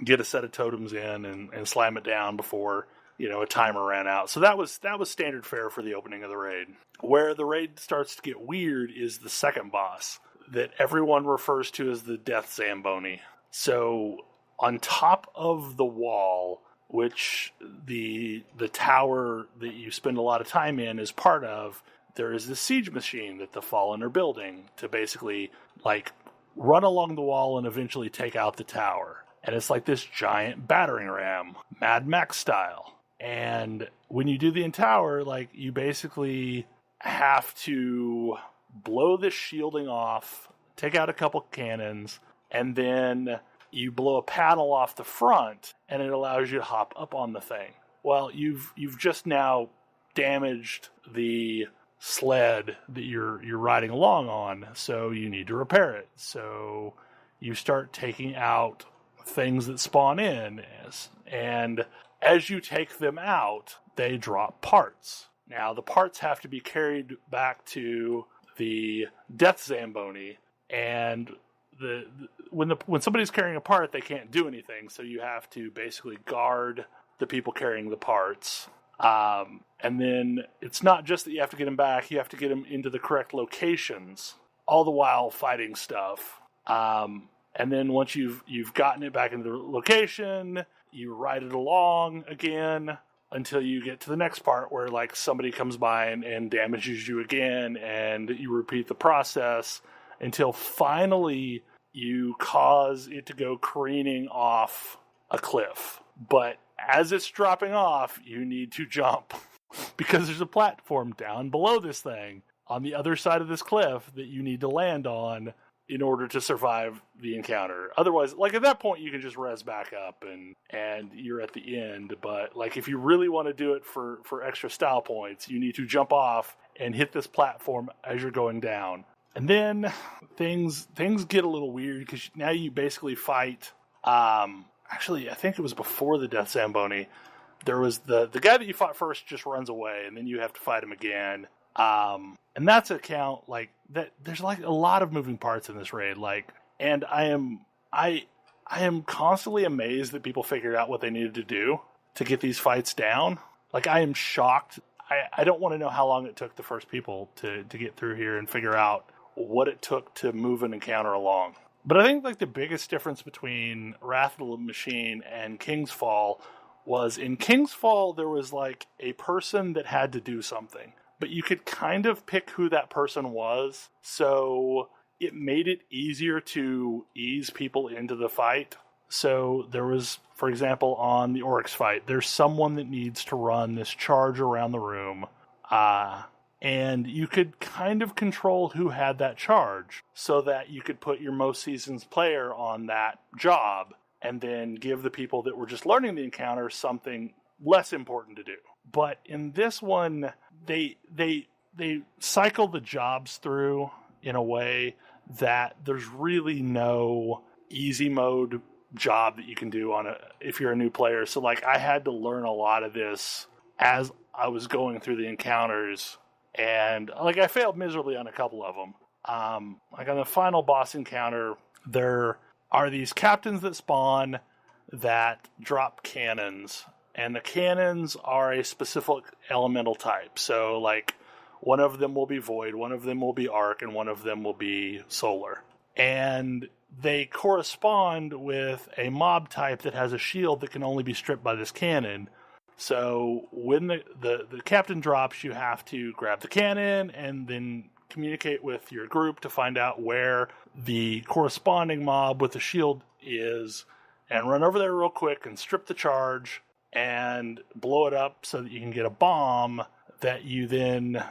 get a set of totems in and slam it down before a timer ran out. So that was standard fare for the opening of the raid. Where the raid starts to get weird is the second boss that everyone refers to as the Death Zamboni. So on top of the wall, which the tower that you spend a lot of time in is part of, there is this siege machine that the Fallen are building to basically like run along the wall and eventually take out the tower. And it's like this giant battering ram, Mad Max style. And when you do the tower, like you basically have to blow this shielding off, take out a couple cannons, and then you blow a panel off the front, and it allows you to hop up on the thing. Well, you've just now damaged the sled that you're riding along on, so you need to repair it. So you start taking out things that spawn in, and as you take them out, they drop parts. Now, the parts have to be carried back to the Death Zamboni, and when somebody's carrying a part, they can't do anything, so you have to basically guard the people carrying the parts. And then it's not just that you have to get them back, you have to get them into the correct locations, all the while fighting stuff. And then once you've gotten it back into the location, you ride it along again until you get to the next part where like somebody comes by and damages you again, and you repeat the process until finally you cause it to go careening off a cliff. But as it's dropping off, you need to jump because there's a platform down below this thing on the other side of this cliff that you need to land on in order to survive the encounter. Otherwise, like at that point, you can just res back up and you're at the end. But like if you really want to do it for extra style points, you need to jump off and hit this platform as you're going down. And then things get a little weird because now you basically fight. Actually, I think it was before the Death Zamboni. There was the guy that you fought first just runs away, and then you have to fight him again. And that's a count like that. There's like a lot of moving parts in this raid. Like, and I am constantly amazed that people figured out what they needed to do to get these fights down. Like, I am shocked. I don't want to know how long it took the first people to get through here and figure out what it took to move an encounter along. But I think like the biggest difference between Wrath of the Machine and King's Fall was in King's Fall there was like a person that had to do something, but you could kind of pick who that person was, so it made it easier to ease people into the fight. So there was, for example, on the Oryx fight, there's someone that needs to run this charge around the room, and you could kind of control who had that charge so that you could put your most seasoned player on that job and then give the people that were just learning the encounter something less important to do. But in this one, they cycle the jobs through in a way that there's really no easy mode job that you can do if you're a new player. So like I had to learn a lot of this as I was going through the encounters. And like I failed miserably on a couple of them. Like on the final boss encounter, there are these captains that spawn that drop cannons, and the cannons are a specific elemental type. So like one of them will be void, one of them will be arc, and one of them will be solar. And they correspond with a mob type that has a shield that can only be stripped by this cannon. So when the captain drops, you have to grab the cannon and then communicate with your group to find out where the corresponding mob with the shield is, and run over there real quick and strip the charge and blow it up so that you can get a bomb that you then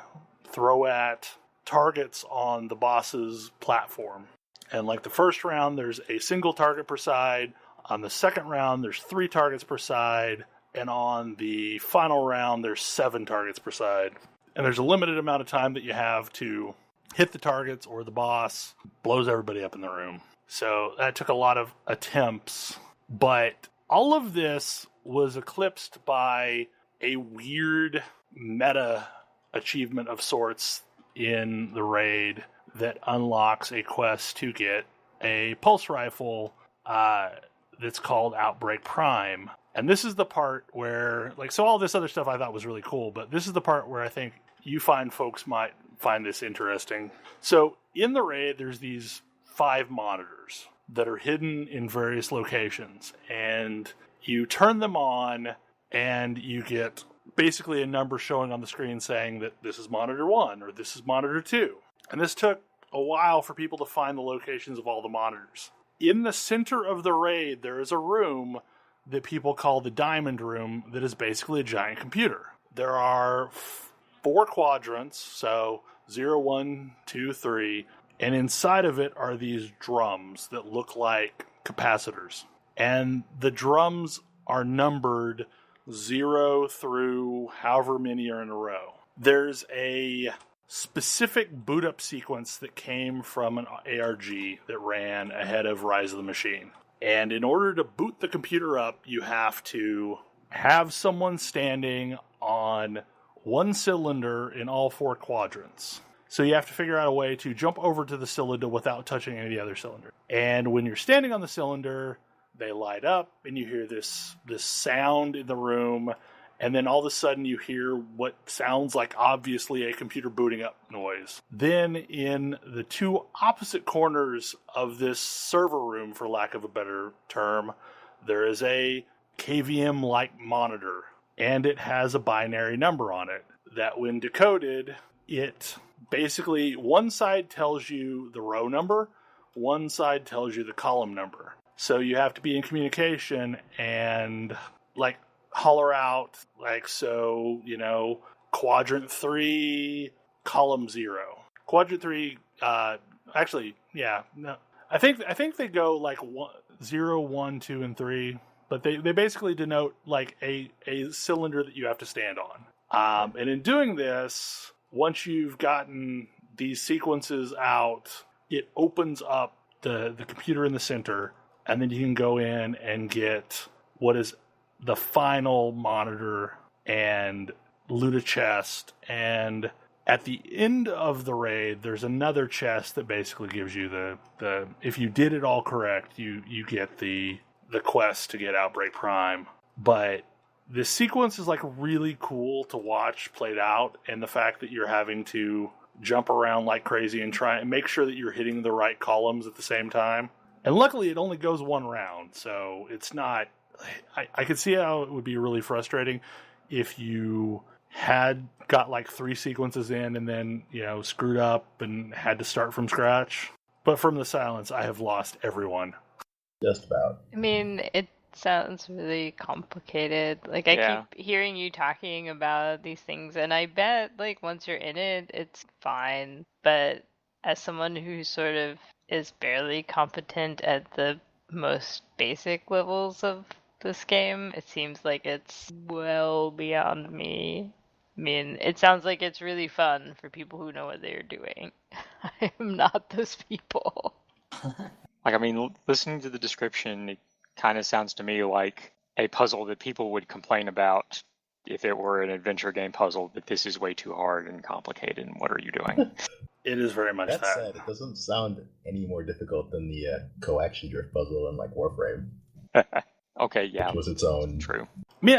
throw at targets on the boss's platform. And like the first round, there's a single target per side. On the second round, there's 3 targets per side. And on the final round, there's 7 targets per side. And there's a limited amount of time that you have to hit the targets, or the boss blows everybody up in the room. So that took a lot of attempts. But all of this was eclipsed by a weird meta achievement of sorts in the raid that unlocks a quest to get a pulse rifle that's called Outbreak Prime. And this is the part where, like, so all this other stuff I thought was really cool, but this is the part where I think you find folks might find this interesting. So in the raid, there's these 5 monitors that are hidden in various locations, and you turn them on and you get basically a number showing on the screen saying that this is monitor 1 or this is monitor 2. And this took a while for people to find the locations of all the monitors. In the center of the raid, there is a room that people call the Diamond Room that is basically a giant computer. There are 4 quadrants, so 0, 1, 2, 3, and inside of it are these drums that look like capacitors. And the drums are numbered 0 through however many are in a row. There's a specific boot up sequence that came from an ARG that ran ahead of Rise of the Machine. And in order to boot the computer up, you have to have someone standing on one cylinder in all 4 quadrants. So you have to figure out a way to jump over to the cylinder without touching any of the other cylinders. And when you're standing on the cylinder, they light up and you hear this sound in the room. And then all of a sudden you hear what sounds like obviously a computer booting up noise. Then in the 2 opposite corners of this server room, for lack of a better term, there is a KVM-like monitor. And it has a binary number on it that when decoded, it basically, one side tells you the row number, one side tells you the column number. So you have to be in communication and like holler out, like, so, you know, quadrant 3, column 0. Quadrant 3, actually, yeah, no. I think they go like 0, 1, 2, and 3, but they basically denote like a cylinder that you have to stand on. And in doing this, once you've gotten these sequences out, it opens up the computer in the center, and then you can go in and get what is the final monitor and loot a chest. And at the end of the raid, there's another chest that basically gives you the if you did it all correct, you get the quest to get Outbreak Prime. But this sequence is like really cool to watch played out, and the fact that you're having to jump around like crazy and try and make sure that you're hitting the right columns at the same time. And luckily it only goes 1 round, so it's not... I could see how it would be really frustrating if you had got like 3 sequences in and then, you know, screwed up and had to start from scratch. But from the silence, I have lost everyone.
Just about.
I mean, it sounds really complicated. Like, I keep hearing you talking about these things, and I bet, like, once you're in it, it's fine. But as someone who sort of is barely competent at the most basic levels of this game, it seems like it's well beyond me. I mean, it sounds like it's really fun for people who know what they're doing. I am not those people.
Like, I mean, listening to the description, it kind of sounds to me like a puzzle that people would complain about if it were an adventure game puzzle, that this is way too hard and complicated, and what are you doing?
It is very much that.
That said, it doesn't sound any more difficult than the coaction drift puzzle in, like, Warframe.
Okay, yeah.
Which was its own.
True.
I mean,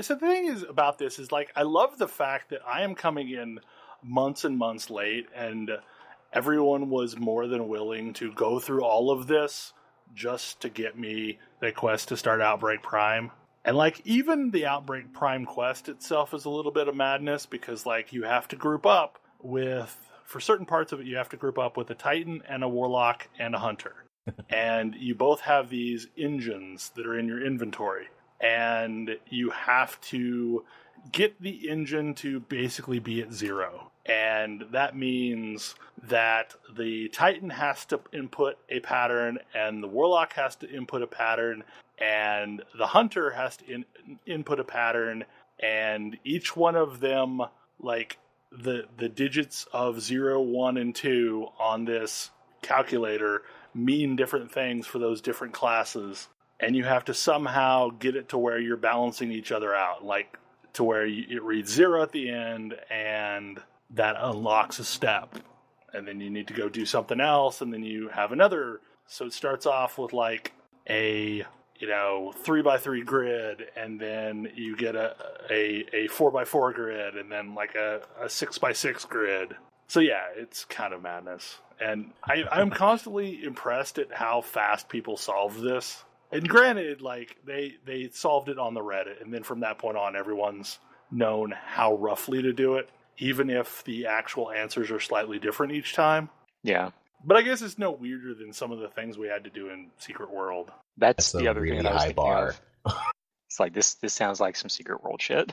so the thing is about this is, like, I love the fact that I am coming in months and months late, and everyone was more than willing to go through all of this just to get me the quest to start Outbreak Prime. And, like, even the Outbreak Prime quest itself is a little bit of madness because, like, you have to group up with for certain parts of it, you have to group up with a Titan and a Warlock and a Hunter. And you both have these engines that are in your inventory. And you have to get the engine to basically be at 0. And that means that the Titan has to input a pattern, and the Warlock has to input a pattern, and the Hunter has to input a pattern, and each one of them, like, the digits of 0, 1, and 2 on this calculator mean different things for those different classes. And you have to somehow get it to where you're balancing each other out, like to where it reads 0 at the end, and that unlocks a step. And then you need to go do something else, and then you have another. So it starts off with like a 3x3 grid, and then you get a 4x4 grid, and then like a 6x6 grid. So yeah, it's kind of madness. And I'm constantly impressed at how fast people solve this. And granted, like, they solved it on the Reddit, and then from that point on, everyone's known how roughly to do it, even if the actual answers are slightly different each time.
Yeah.
But I guess it's no weirder than some of the things we had to do in Secret World.
That's the other
really
thing that I was
high
thinking
bar.
of. It's like, this sounds like some Secret World shit.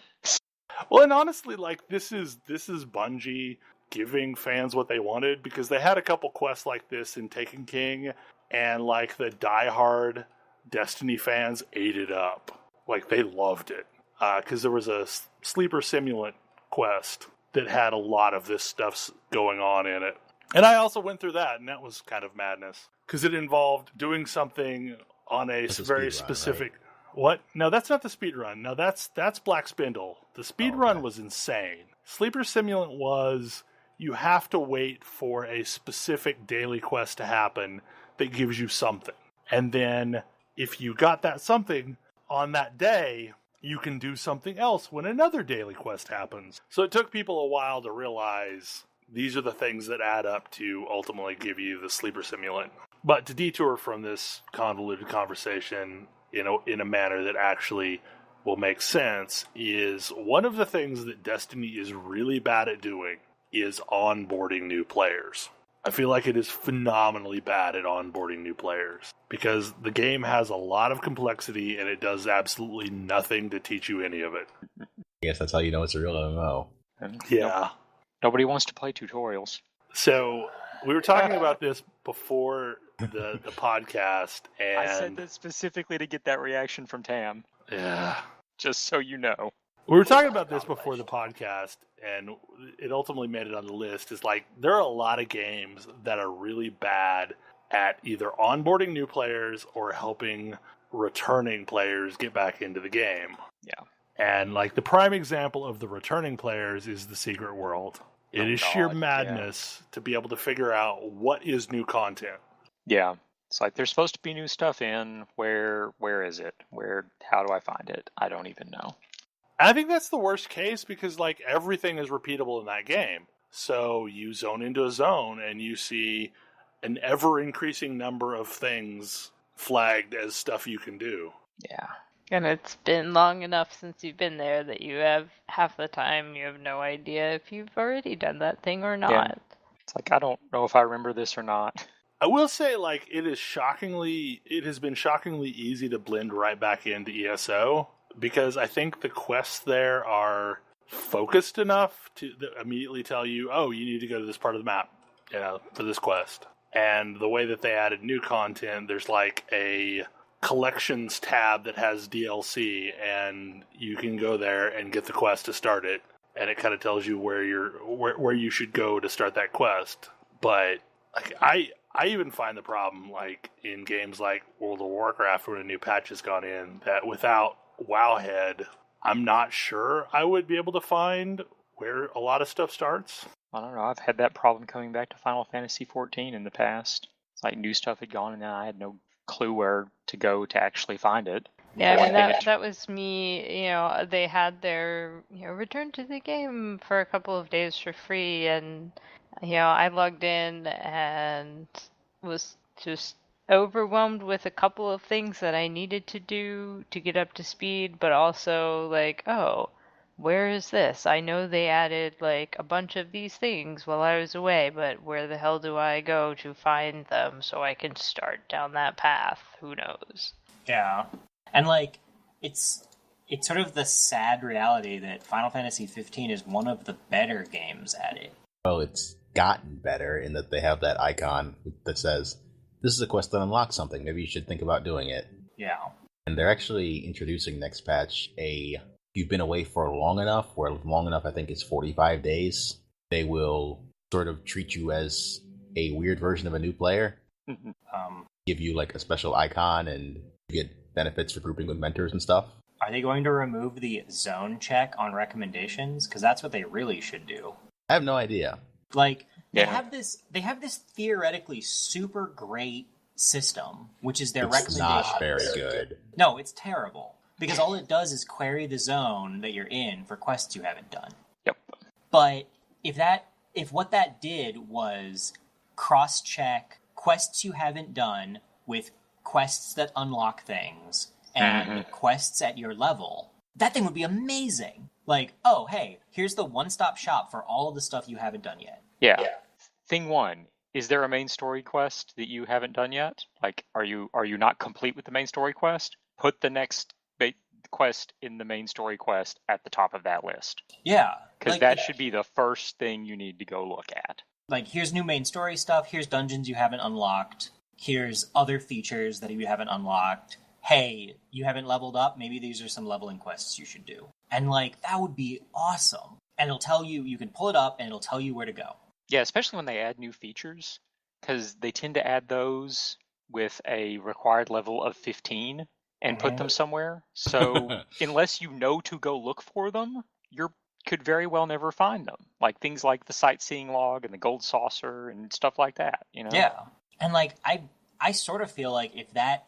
Well, and honestly, like, this is Bungie giving fans what they wanted, because they had a couple quests like this in Taken King, and, like, the diehard Destiny fans ate it up. Like, they loved it. Because there was a sleeper simulant quest that had a lot of this stuff going on in it. And I also went through that, and that was kind of madness. Because it involved doing something on a very specific...
Right?
What? No, that's not the speedrun. No, that's Black Spindle. The speedrun was insane. Sleeper simulant was... You have to wait for a specific daily quest to happen that gives you something. And then... if you got that something on that day, you can do something else when another daily quest happens. So it took people a while to realize these are the things that add up to ultimately give you the sleeper simulant. But to detour from this convoluted conversation in a manner that actually will make sense, is one of the things that Destiny is really bad at doing is onboarding new players. I feel like it is phenomenally bad at onboarding new players, because the game has a lot of complexity and it does absolutely nothing to teach you any of it.
I guess that's how you know it's a real MMO.
Yeah.
Nobody wants to play tutorials.
So we were talking about this before the podcast, and
I said that specifically to get that reaction from Tam.
Yeah.
Just so you know.
We were talking about this before the podcast, and it ultimately made it on the list. Is like, there are a lot of games that are really bad at either onboarding new players or helping returning players get back into the game.
Yeah.
And like, the prime example of the returning players is the Secret World. It is sheer madness to be able to figure out what is new content.
Yeah. It's like, there's supposed to be new stuff in. Where is it? How do I find it? I don't even know.
I think that's the worst case, because like, everything is repeatable in that game. So you zone into a zone and you see an ever increasing number of things flagged as stuff you can do.
Yeah.
And it's been long enough since you've been there that you have half the time you have no idea if you've already done that thing or not.
Yeah. It's like, I don't know if I remember this or not.
I will say, like, it has been shockingly easy to blend right back into ESO, because I think the quests there are focused enough to immediately tell you, oh, you need to go to this part of the map, for this quest. And the way that they added new content, there's like a collections tab that has DLC, and you can go there and get the quest to start it, and it kind of tells you where you should go to start that quest. But like, I even find the problem, like, in games like World of Warcraft, when a new patch has gone in, that without Wowhead, I'm not sure I would be able to find where a lot of stuff starts.
I don't know. I've had that problem coming back to Final Fantasy XIV in the past. It's like, new stuff had gone, and I had no clue where to go to actually find it.
Yeah, I mean, that was me. They had their return to the game for a couple of days for free, and I logged in and was just overwhelmed with a couple of things that I needed to do to get up to speed, but also like, oh, where is this? I know they added like a bunch of these things while I was away, but where the hell do I go to find them so I can start down that path? Who knows?
Yeah. And like it's sort of the sad reality that Final Fantasy 15 is one of the better games at it.
Well, it's gotten better in that they have that icon that says, this is a quest that unlocks something. Maybe you should think about doing it.
Yeah.
And they're actually introducing next patch you've been away for long enough, where long enough I think is 45 days, they will sort of treat you as a weird version of a new player. Give you like a special icon and you get benefits for grouping with mentors and stuff.
Are they going to remove the zone check on recommendations? Because that's what they really should do.
I have no idea.
Like, they have this theoretically super great system, which is their
It's
recommendations.
not very good.
No, it's terrible. Because all it does is query the zone that you're in for quests you haven't done.
Yep.
But if what that did was cross-check quests you haven't done with quests that unlock things and quests at your level, that thing would be amazing. Like, oh, hey, here's the one-stop shop for all of the stuff you haven't done yet.
Yeah. Thing one, is there a main story quest that you haven't done yet? Like, are you not complete with the main story quest? Put the next quest in the main story quest at the top of that list.
Yeah.
Because
like,
that should be the first thing you need to go look at.
Like, here's new main story stuff, here's dungeons you haven't unlocked, here's other features that you haven't unlocked. Hey, you haven't leveled up, maybe these are some leveling quests you should do. And, like, that would be awesome. And it'll tell you, you can pull it up, and it'll tell you where to go.
Yeah, especially when they add new features, because they tend to add those with a required level of 15 and put them somewhere. So unless you know to go look for them, you could very well never find them. Like things like the sightseeing log and the gold saucer and stuff like that, you know?
Yeah. And, like, I sort of feel like if that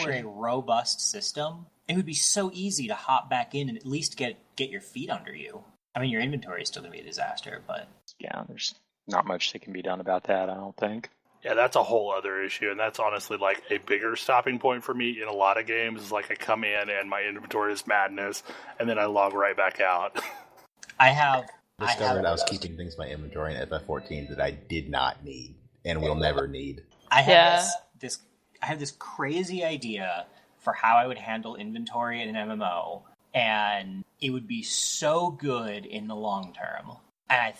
were a robust system, it would be so easy to hop back in and at least get your feet under you. I mean, your inventory is still going to be a disaster, but...
Yeah, there's not much that can be done about that, I don't think.
Yeah, that's a whole other issue, and that's honestly like a bigger stopping point for me in a lot of games. Is like I come in and my inventory is madness, and then I log right back out.
I was keeping things in my inventory in FF14 that I did not need and will never need.
I have this crazy idea for how I would handle inventory in an MMO, and it would be so good in the long term. And I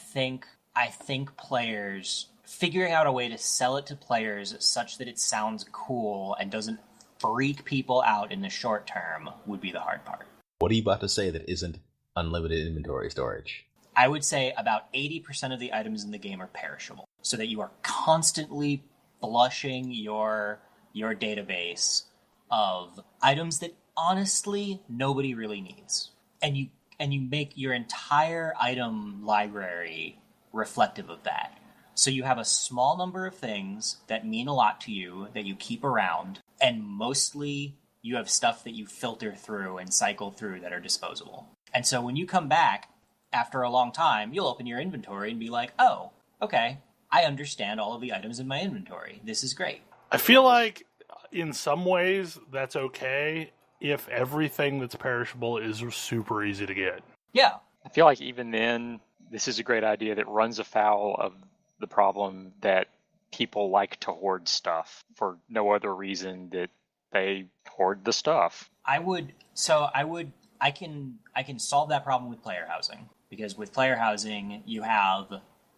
think players figuring out a way to sell it to players such that it sounds cool and doesn't freak people out in the short term would be the hard part.
What are you about to say that isn't unlimited inventory storage?
I would say about 80% of the items in the game are perishable, so that you are constantly flushing your database of items that honestly nobody really needs. And you make your entire item library reflective of that. So you have a small number of things that mean a lot to you that you keep around, and mostly you have stuff that you filter through and cycle through that are disposable. And so when you come back after a long time, you'll open your inventory and be like, oh, okay, I understand all of the items in my inventory. This is great.
I feel like in some ways that's okay if everything that's perishable is super easy to get.
Yeah.
I feel like even then, this is a great idea that runs afoul of the problem that people like to hoard stuff for no other reason that they hoard the stuff. I
can solve that problem with player housing, because with player housing you have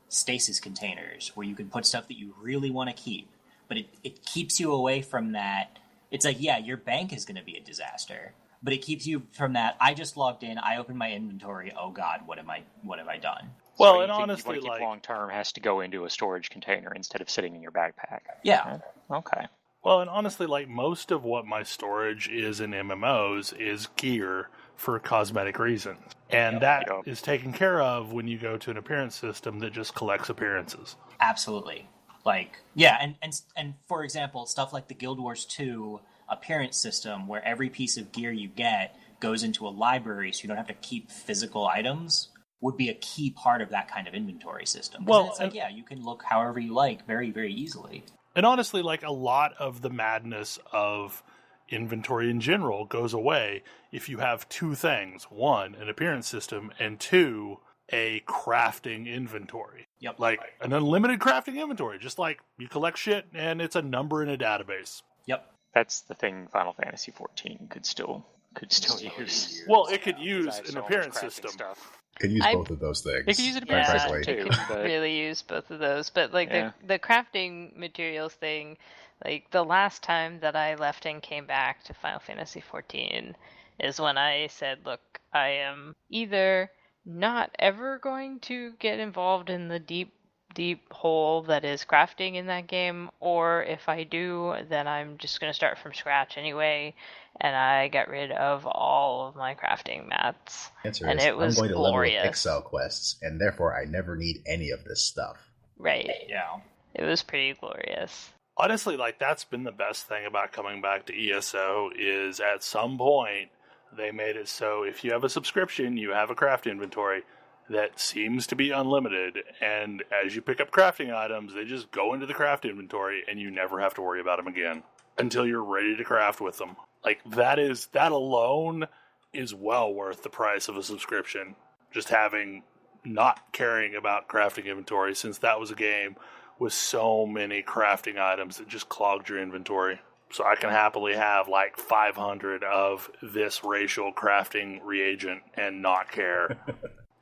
stasis containers where you can put stuff that you really want to keep, but it keeps you away from that. It's like, yeah, your bank is going to be a disaster, but it keeps you from that. I just logged in, I opened my inventory, oh god, what have I done?
Well,
so
and honestly,
you like long term has to go into a storage container instead of sitting in your backpack.
Yeah.
Okay.
Well, and honestly, like most of what my storage is in MMOs is gear for cosmetic reasons. And that is taken care of when you go to an appearance system that just collects appearances.
Absolutely. Like, yeah, and for example, stuff like the Guild Wars 2 appearance system where every piece of gear you get goes into a library so you don't have to keep physical items would be a key part of that kind of inventory system. Well, it's like, yeah, you can look however you like very, very easily.
And honestly, like a lot of the madness of inventory in general goes away if you have two things. One, an appearance system, and two, a crafting inventory.
Yep.
Like an unlimited crafting inventory. Just like you collect shit and it's a number in a database.
Yep.
That's the thing Final Fantasy XIV could still use.
Well, it could use
Besides
an
so much
appearance
crafting
system.
stuff.
Could use
I-
both of those things.
It could use it
quite
Yeah,
frankly.
too,
it could
but
really use both of those. But like
Yeah.
the crafting materials thing, like the last time that I left and came back to Final Fantasy XIV is when I said, look, I am either not ever going to get involved in the deep hole that is crafting in that game, or if I do, then I'm just going to start from scratch anyway, and I got rid of all of my crafting mats.
Answer
And
is,
it was
I'm going to level
glorious.
with Excel quests, and therefore I never need any of this stuff.
Right.
Yeah.
It was pretty glorious.
Honestly, like, that's been the best thing about coming back to ESO is at some point they made it so if you have a subscription, you have a craft inventory that seems to be unlimited, and as you pick up crafting items, they just go into the craft inventory and you never have to worry about them again until you're ready to craft with them. Like, that alone is well worth the price of a subscription. Just not caring about crafting inventory, since that was a game with so many crafting items that just clogged your inventory. So I can happily have like 500 of this racial crafting reagent and not care.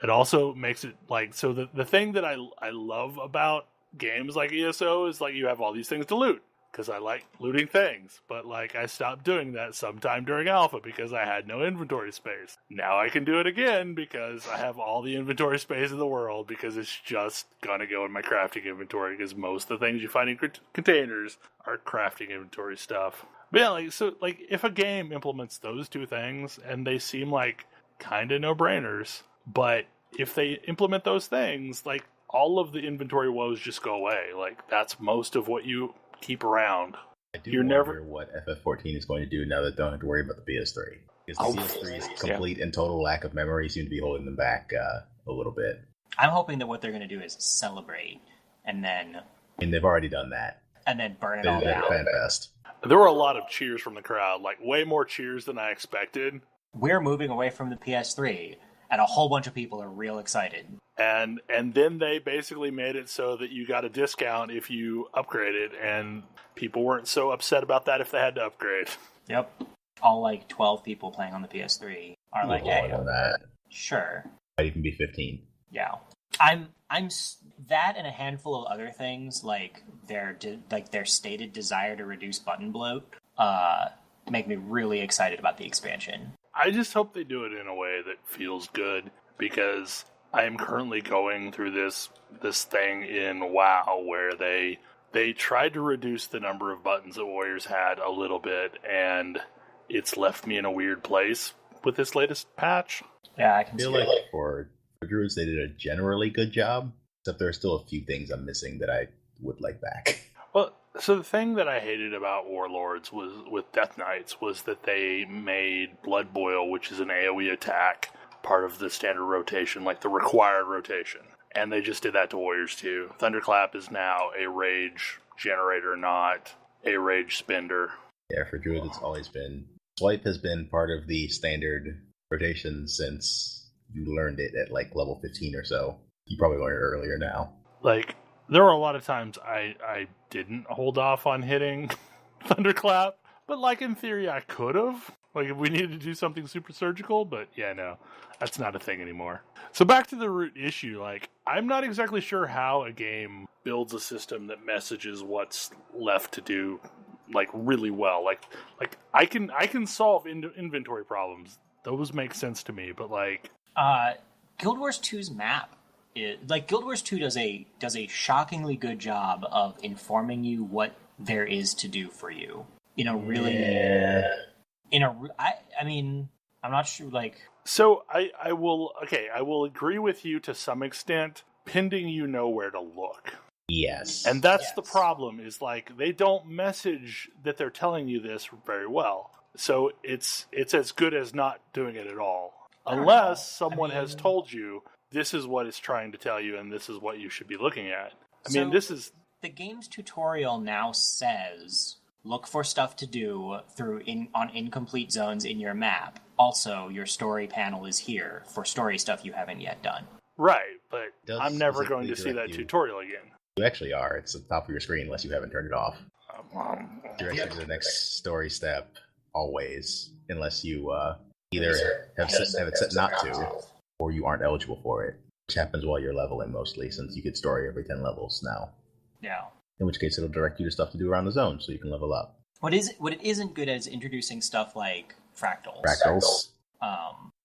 It also makes it like, so the thing that I love about games like ESO is like you have all these things to loot, because I like looting things. But like I stopped doing that sometime during alpha because I had no inventory space. Now I can do it again because I have all the inventory space in the world, because it's just gonna go in my crafting inventory, because most of the things you find in containers are crafting inventory stuff. But yeah, like, so like if a game implements those two things, and they seem like kind of no-brainers, but if they implement those things, like all of the inventory woes just go away. Like that's most of what you keep around.
I do
You're
wonder what FF14 is going to do now that they don't have to worry about the PS3. Because the
Oh,
PS3's complete and total lack of memory seem to be holding them back a little bit.
I'm hoping that what they're going to do is celebrate and then
I mean, they've already done that.
burn it
They
all
did that
down.
at FanFest.
There were a lot of cheers from the crowd, like way more cheers than I expected.
We're moving away from the PS3, and a whole bunch of people are real excited.
And then they basically made it so that you got a discount if you upgraded, and people weren't so upset about that if they had to upgrade.
Yep. All like 12 people playing on the PS3 are like,
More
hey,
than that.
sure.
Might even be 15.
Yeah. That and a handful of other things, like their stated desire to reduce button bloat, make me really excited about the expansion.
I just hope they do it in a way that feels good, because I am currently going through this thing in WoW where they tried to reduce the number of buttons that Warriors had a little bit, and it's left me in a weird place with this latest patch.
Yeah, I
I
can
feel
see
like
it.
for Druids, they did a generally good job, except there are still a few things I'm missing that I would like back.
Well, so the thing that I hated about Warlords was with Death Knights was that they made Blood Boil, which is an AoE attack, part of the standard rotation, like the required rotation. And they just did that to Warriors too. Thunderclap is now a rage generator, not a rage spender.
Yeah, for Druids, it's always been... Swipe has been part of the standard rotation since you learned it at like level 15 or so. You probably learned it earlier now.
Like, there were a lot of times I didn't hold off on hitting Thunderclap, but like in theory I could have. Like if we needed to do something super surgical, but yeah, no, that's not a thing anymore. So back to the root issue, like I'm not exactly sure how a game builds a system that messages what's left to do like really well. Like I can solve inventory problems. Those make sense to me, but like
Guild Wars 2's map Guild Wars 2 does a shockingly good job of informing you what there is to do for you. I mean, I'm not sure, like...
So I will agree with you to some extent, pending you know where to look.
Yes.
And that's the problem, is like, they don't message that they're telling you this very well. So it's as good as not doing it at all. Unless someone has told you, this is what it's trying to tell you, and this is what you should be looking at. I mean, this is...
The game's tutorial now says, look for stuff to do on incomplete zones in your map. Also, your story panel is here for story stuff you haven't yet done.
Right, but
Does
I'm never
specifically
going to see that
direct you-
tutorial again.
You actually are. It's at the top of your screen unless you haven't turned it off. Direct you to the next story step always, unless you either have it set not to, or you aren't eligible for it, which happens while you're leveling mostly, since you get story every 10 levels now.
Yeah.
In which case, it'll direct you to stuff to do around the zone, so you can level up.
What it isn't good at is introducing stuff like fractals.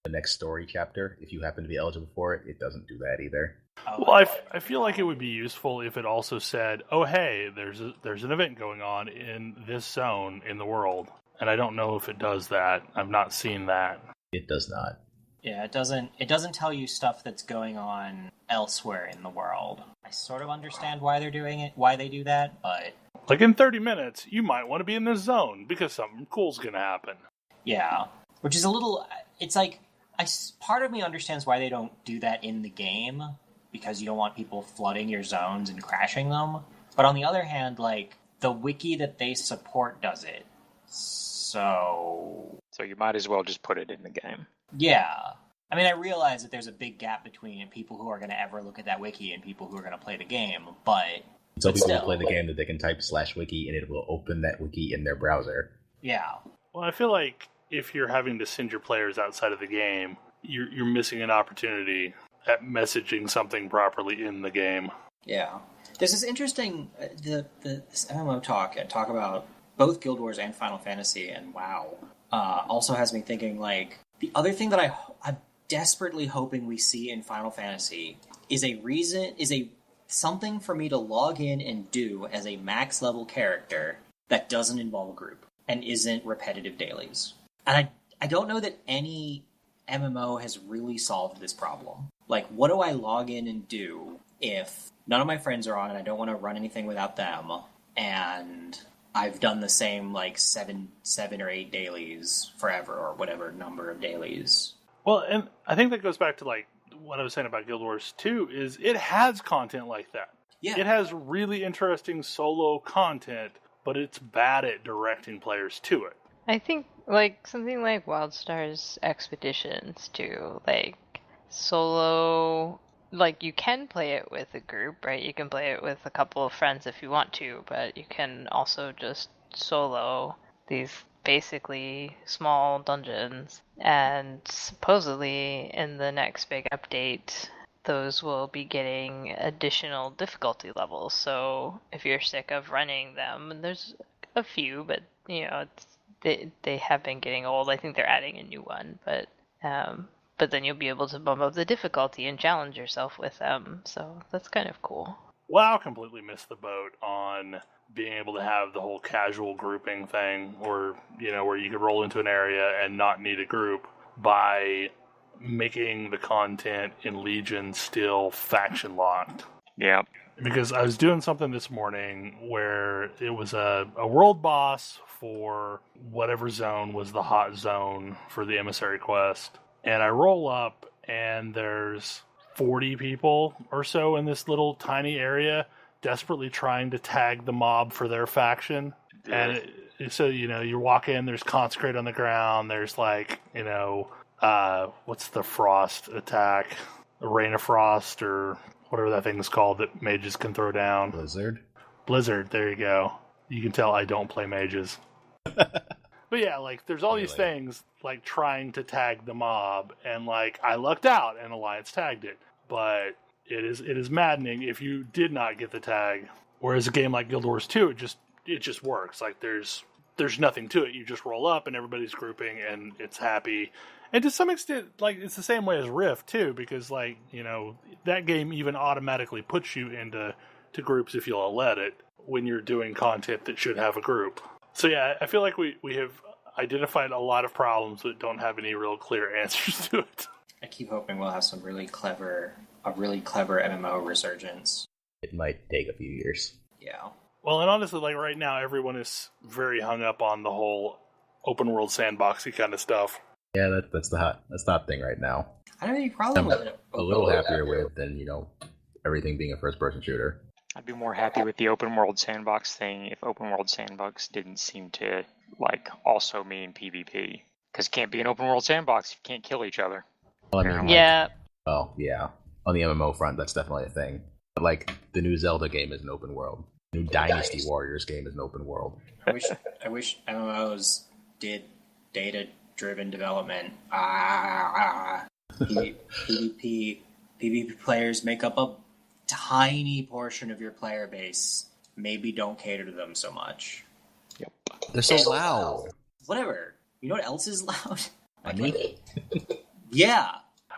The next story chapter, if you happen to be eligible for it, it doesn't do that either.
Well, I feel like it would be useful if it also said, "Oh, hey, there's an event going on in this zone in the world," and I don't know if it does that. I've not seen that.
It does not.
Yeah, it doesn't tell you stuff that's going on elsewhere in the world. I sort of understand why they're doing it, why they do that, but
Like in 30 minutes, you might want to be in this zone because something cool's going to happen.
yeah, which is a little. It's like part of me understands why they don't do that in the game, because you don't want people flooding your zones and crashing them. But on the other hand, like, the wiki that they support does it. So
you might as well just put it in the game.
yeah. I mean, I realize that there's a big gap between people who are going to ever look at that wiki and people who are going to play the game, but
Tell people
still.
who play the game that they can type /wiki and it will open that wiki in their browser.
yeah.
Well, I feel like if you're having to send your players outside of the game, you're missing an opportunity at messaging something properly in the game.
Yeah. There's this interesting, this MMO talk about both Guild Wars and Final Fantasy and WoW, also has me thinking, like, the other thing that I'm desperately hoping we see in Final Fantasy is something for me to log in and do as a max level character that doesn't involve a group and isn't repetitive dailies. And I don't know that any MMO has really solved this problem. Like, what do I log in and do if none of my friends are on and I don't want to run anything without them, and I've done the same, like, seven or 8 dailies forever, or whatever number of dailies?
Well, and I think that goes back to, like, what I was saying about Guild Wars 2, is it has content like that.
Yeah.
It has really interesting solo content, but it's bad at directing players to it.
I think, like, something like WildStar's Expeditions, too. Like, solo... Like, you can play it with a group, right? You can play it with a couple of friends if you want to, but you can also just solo these basically small dungeons. And supposedly, in the next big update, those will be getting additional difficulty levels. So if you're sick of running them, and there's a few, but, you know, they have been getting old. I think they're adding a new one, but then you'll be able to bump up the difficulty and challenge yourself with them. So that's kind of cool.
WoW completely missed the boat on being able to have the whole casual grouping thing, or, you know, where you could roll into an area and not need a group, by making the content in Legion still faction locked.
Yeah.
Because I was doing something this morning where it was a world boss for whatever zone was the hot zone for the emissary quest. And I roll up, and there's 40 people or so in this little tiny area desperately trying to tag the mob for their faction. Yeah. And so, you know, you walk in, there's consecrate on the ground, there's, like, you know, what's the frost attack? The Rain of Frost, or whatever that thing's called that mages can throw down. Blizzard, there you go. You can tell I don't play mages. But yeah, like, there's all these things, like, trying to tag the mob, and, like, I lucked out, and Alliance tagged it. But it is maddening if you did not get the tag. Whereas a game like Guild Wars 2, it just works. Like, there's nothing to it. You just roll up, and everybody's grouping, and it's happy. And to some extent, like, it's the same way as Rift, too, because, like, you know, that game even automatically puts you into groups if you'll let it, when you're doing content that should have a group. So yeah, I feel like we have identified a lot of problems but don't have any real clear answers to it.
I keep hoping we'll have a really clever MMO resurgence.
It might take a few years.
Yeah.
Well, and honestly, like, right now, everyone is very hung up on the whole open world sandboxy kind of stuff.
Yeah, that's the hot thing right now.
I don't have any problem with it.
A little happier with than, you know, everything being a first person shooter.
I'd be more happy with the open world sandbox thing if open world sandbox didn't seem to also mean PvP. Because it can't be an open world sandbox if you can't kill each other.
Well, I mean,
Yeah.
well, yeah. On the MMO front, that's definitely a thing. But the new Zelda game is an open world. The new Dynasty Warriors game is an open world.
I wish MMOs did data-driven development. PvP players make up a tiny portion of your player base. Maybe don't cater to them so much.
Yep.
They're so loud.
Whatever. You know what else is loud?
Me?
Yeah.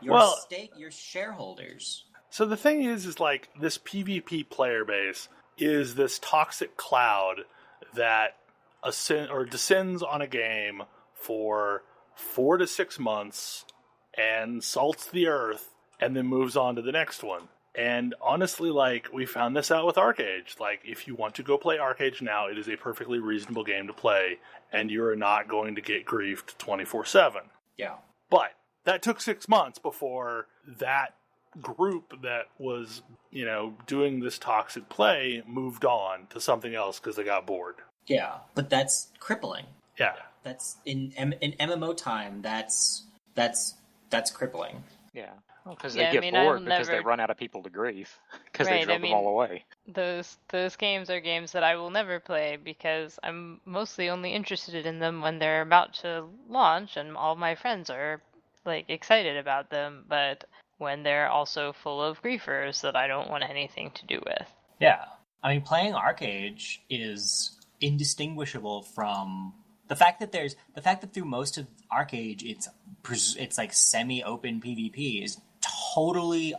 Well-
Your shareholders.
So the thing is this PvP player base is this toxic cloud that descends on a game for 4 to 6 months and salts the earth and then moves on to the next one. And honestly, we found this out with ArcAge. If you want to go play ArcAge now, it is a perfectly reasonable game to play, and you're not going to get griefed 24/7.
Yeah.
But that took 6 months before that group that was, doing this toxic play moved on to something else because they got bored.
Yeah, but that's crippling.
Yeah.
That's in MMO time. That's crippling.
Yeah. Well, because
Yeah,
they
I
get
mean,
bored
I'll
because they
never-
run out of people to grief because they
Right,
drove
I
them
mean-
all away.
Those games are games that I will never play because I'm mostly only interested in them when they're about to launch and all my friends are excited about them, but when they're also full of griefers that I don't want anything to do with.
Yeah. I mean, playing ArcAge is indistinguishable from the fact that through most of ArcAge it's semi-open PvP is totally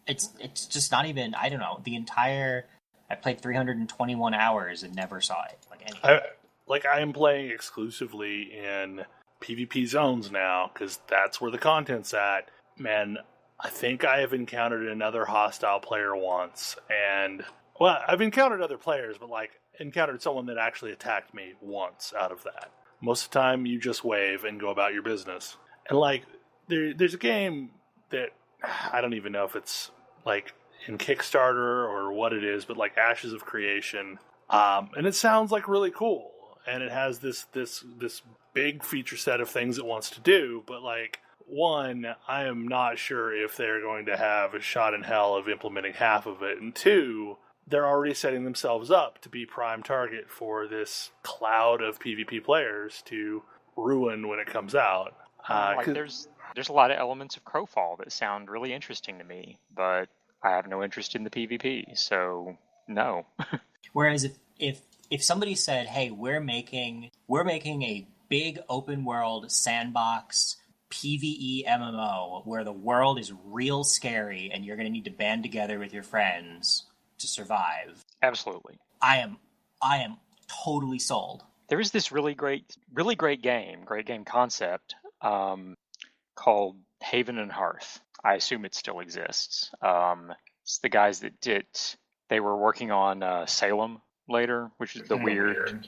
it's just not even, I don't know, I played 321 hours and never saw it
I am playing exclusively in PvP zones now because that's where the content's at. Man, I think I have encountered another hostile player once, and I've encountered other players, but encountered someone that actually attacked me once out of that. Most of the time, you just wave and go about your business. And there's a game that I don't even know if it's in Kickstarter or what it is, but Ashes of Creation, and it sounds really cool, and it has this big feature set of things it wants to do, but one, I am not sure if they're going to have a shot in hell of implementing half of it, and two, they're already setting themselves up to be prime target for this cloud of PvP players to ruin when it comes out.
There's a lot of elements of Crowfall that sound really interesting to me, but I have no interest in the PvP, so no.
Whereas if somebody said, "Hey, we're making a big open world sandbox PvE MMO where the world is real scary and you're going to need to band together with your friends to survive,"
Absolutely.
I am totally sold.
There is this really great game concept called Haven and Hearth. I assume it still exists. It's the guys that they were working on Salem later, which is the weird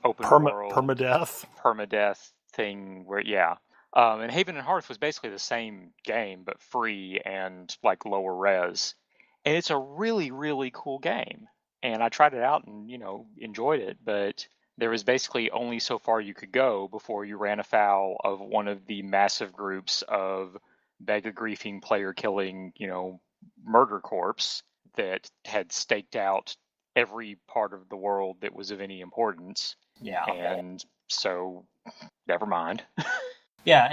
open world permadeath thing where, yeah. And Haven and Hearth was basically the same game, but free and lower res. And it's a really, really cool game. And I tried it out and, enjoyed it, but there was basically only so far you could go before you ran afoul of one of the massive groups of bag-of-griefing, player-killing, murder corps that had staked out every part of the world that was of any importance.
Yeah.
And so, never mind.
Yeah,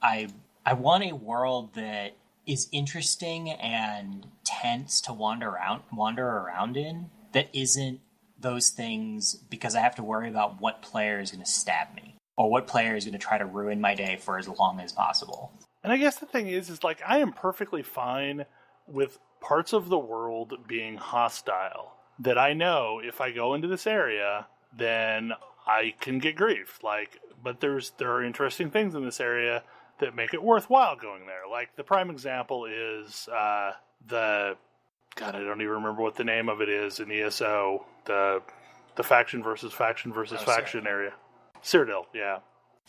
I want a world that is interesting and tense to wander around in, that isn't those things because I have to worry about what player is going to stab me or what player is going to try to ruin my day for as long as possible.
And I guess the thing is I am perfectly fine with parts of the world being hostile. That I know if I go into this area, then I can get grief. But there are interesting things in this area that make it worthwhile going there. The prime example is I don't even remember what the name of it is in ESO. The faction versus faction area. Cyrodiil, yeah.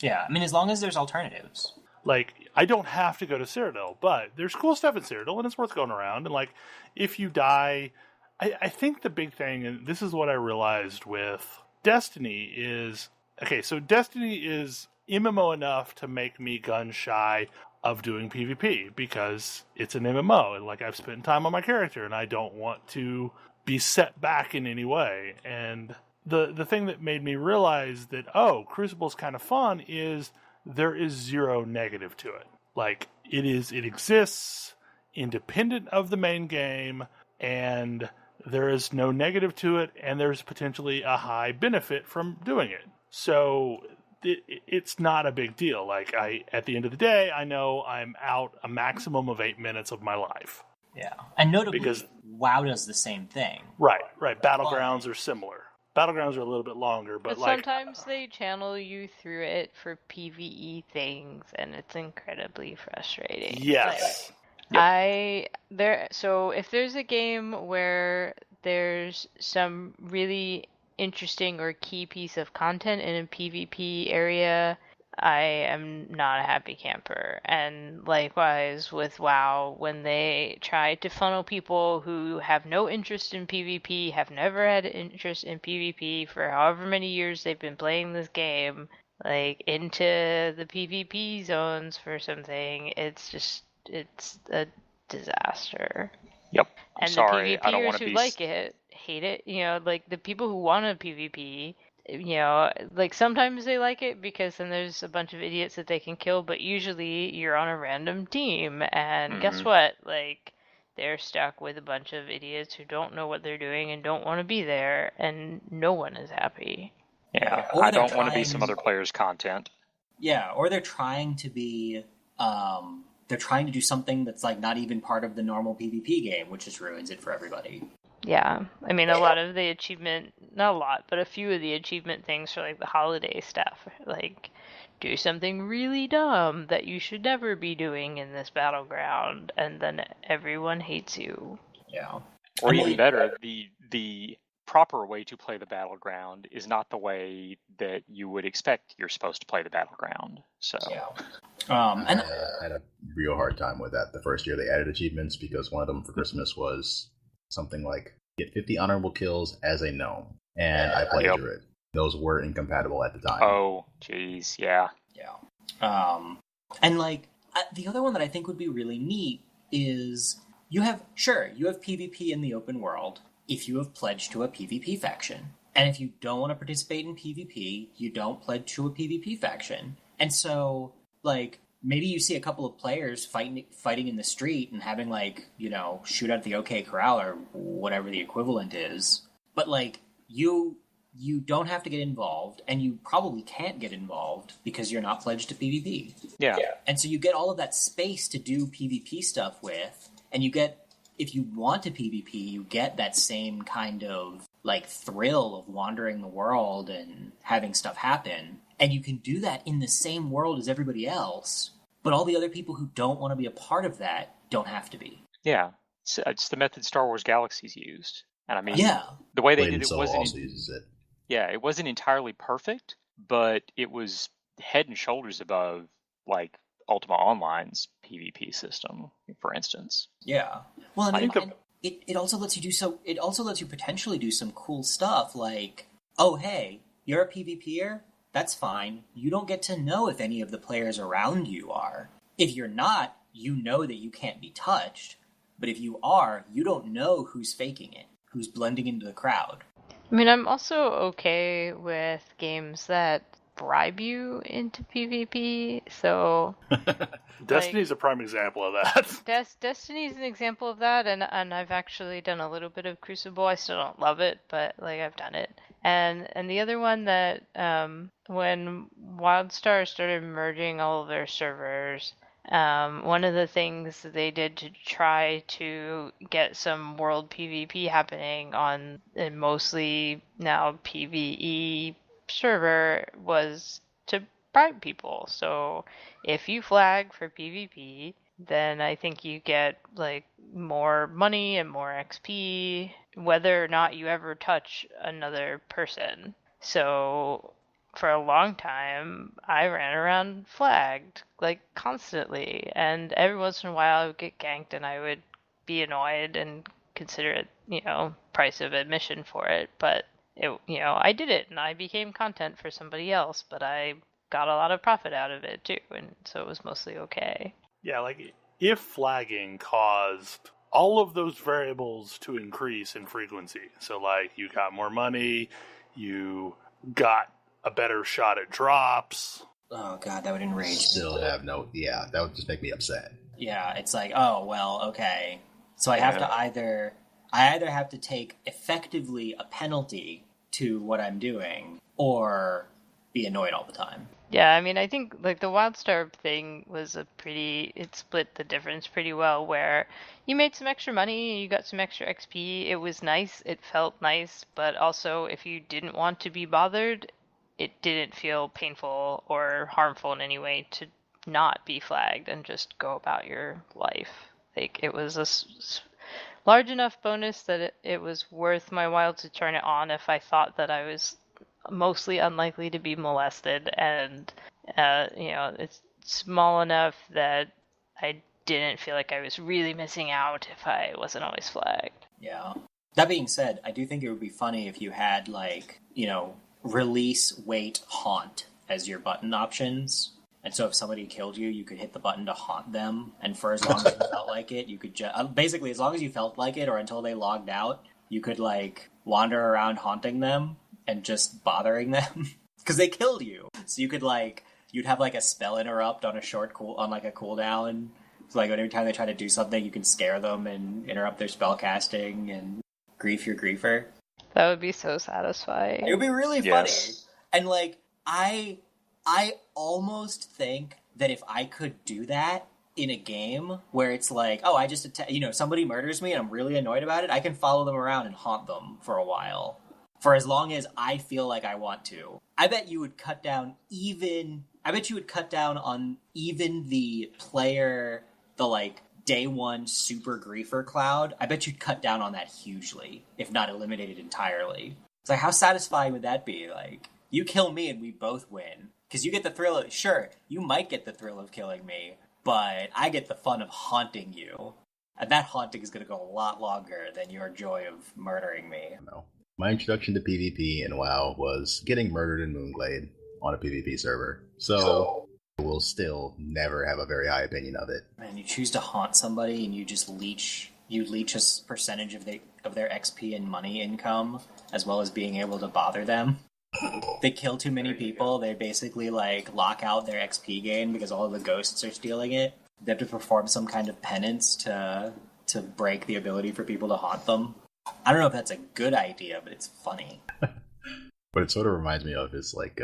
Yeah, I mean, as long as there's alternatives.
Like, I don't have to go to Cyrodiil, but there's cool stuff in Cyrodiil, and it's worth going around. And, like, if you die... I think the big thing, and this is what I realized with Destiny, is... Okay, so Destiny is MMO enough to make me gun-shy of doing PvP, because it's an MMO, and, like, I've spent time on my character, and I don't want to be set back in any way. And the thing that made me realize that, Crucible's kind of fun is there is zero negative to it. Like, it exists independent of the main game, and there is no negative to it, and there's potentially a high benefit from doing it. So it's not a big deal. Like, at the end of the day, I know I'm out a maximum of 8 minutes of my life.
Yeah, and notably,
because
WoW does the same thing.
Right. Battlegrounds are similar. Battlegrounds are a little bit longer, but like...
sometimes they channel you through it for PvE things, and it's incredibly frustrating.
Yes.
So if there's a game where there's some really interesting or key piece of content in a PvP area, I am not a happy camper. And likewise with WoW, when they try to funnel people who have no interest in PvP, have never had interest in PvP for however many years they've been playing this game, like, into the PvP zones for something, it's a disaster.
Yep.
And
sorry,
the
I don't
PvPers
want to
who
be...
like it hate it. Like, the people who want a PvP, like, sometimes they like it because then there's a bunch of idiots that they can kill, but usually you're on a random team, and guess what? Like, they're stuck with a bunch of idiots who don't know what they're doing and don't want to be there, and no one is happy.
Yeah,
Or
I
they're
don't want to be
trying-
some other player's content.
Yeah, or they're trying to be, they're trying to do something that's, like, not even part of the normal PvP game, which just ruins it for everybody.
Yeah, I mean, a lot of the achievement, not a lot, but a few of the achievement things for, like, the holiday stuff, like, do something really dumb that you should never be doing in this battleground, and then everyone hates you.
Yeah.
Or even better, the proper way to play the battleground is not the way that you would expect you're supposed to play the battleground. So
Yeah.
I had a real hard time with that the first year they added achievements, because one of them for Christmas was something like get 50 honorable kills as a gnome, and I played through it. Those were incompatible at the time.
Oh, jeez, yeah.
Yeah. And, like, the other one that I think would be really neat is you have PvP in the open world if you have pledged to a PvP faction. And if you don't want to participate in PvP, you don't pledge to a PvP faction. And so, like, maybe you see a couple of players fighting in the street and having, like, shoot out the OK Corral or whatever the equivalent is. But, like, you don't have to get involved, and you probably can't get involved because you're not pledged to PvP.
Yeah.
And so you get all of that space to do PvP stuff with, and you get, if you want to PvP, you get that same kind of, like, thrill of wandering the world and having stuff happen. And you can do that in the same world as everybody else, but all the other people who don't want to be a part of that don't have to be.
Yeah. It's the method Star Wars Galaxies used. And I mean,
Yeah.
the way they
Blade
did
and
it
Soul
wasn't...
also uses it.
Yeah, it wasn't entirely perfect, but it was head and shoulders above, like, Ultima Online's PvP system, for instance.
Yeah. Well, I mean,
think
it also lets you it also lets you potentially do some cool stuff, like, oh, hey, you're a PvPer? That's fine. You don't get to know if any of the players around you are. If you're not, you know that you can't be touched. But if you are, you don't know who's faking it, who's blending into the crowd.
I mean, I'm also okay with games that bribe you into PvP, so...
Destiny's a prime example of that.
Destiny's an example of that, and I've actually done a little bit of Crucible. I still don't love it, but, like, I've done it. And the other one that, when WildStar started merging all of their servers, one of the things that they did to try to get some world PvP happening on a mostly now PvE server was to bribe people. So if you flag for PvP, then I think you get, like, more money and more XP, whether or not you ever touch another person. So for a long time, I ran around flagged, like, constantly. And every once in a while, I would get ganked and I would be annoyed and consider it, price of admission for it. But, I did it and I became content for somebody else, but I got a lot of profit out of it too. And so it was mostly okay.
Yeah, like, if flagging caused all of those variables to increase in frequency, so, like, you got more money, you got a better shot at drops.
Oh god, that would enrage me.
Still have no, yeah, that would just make me upset.
Yeah, it's like, oh well, okay. So I have to either have to take effectively a penalty to what I'm doing, or be annoyed all the time.
Yeah, I mean, I think like the WildStar thing was it split the difference pretty well, where you made some extra money, you got some extra XP, it was nice, it felt nice, but also if you didn't want to be bothered, it didn't feel painful or harmful in any way to not be flagged and just go about your life. Like, it was a large enough bonus that it was worth my while to turn it on if I thought that I was mostly unlikely to be molested, and it's small enough that I didn't feel like I was really missing out if I wasn't always flagged.
Yeah. That being said, I do think it would be funny if you had, like, release, wait, haunt as your button options. And so if somebody killed you, you could hit the button to haunt them, and for as long as you felt like it, you could basically, as long as you felt like it or until they logged out, you could, like, wander around haunting them and just bothering them because they killed you. So you could, like, you'd have, like, a spell interrupt on a cooldown. So, like, every time they try to do something, you can scare them and interrupt their spell casting and grief your griefer.
That would be so satisfying.
It would be really funny. And, like, I almost think that if I could do that in a game where it's like, oh, I just somebody murders me and I'm really annoyed about it, I can follow them around and haunt them for a while. For as long as I feel like I want to. I bet you would cut down on even the player, the, like, day one super griefer cloud. I bet you'd cut down on that hugely, if not eliminate it entirely. It's like, how satisfying would that be? Like, you kill me and we both win. Because you get the thrill of, sure, you might get the thrill of killing me, but I get the fun of haunting you. And that haunting is going to go a lot longer than your joy of murdering me.
No. My introduction to PvP in WoW was getting murdered in Moonglade on a PvP server. So I will still never have a very high opinion of it.
Man, you choose to haunt somebody and you just leech a percentage of their XP and money income, as well as being able to bother them. They kill too many people, they basically, like, lock out their XP gain because all of the ghosts are stealing it. They have to perform some kind of penance to break the ability for people to haunt them. I don't know if that's a good idea, but it's funny.
What it sort of reminds me of is, like,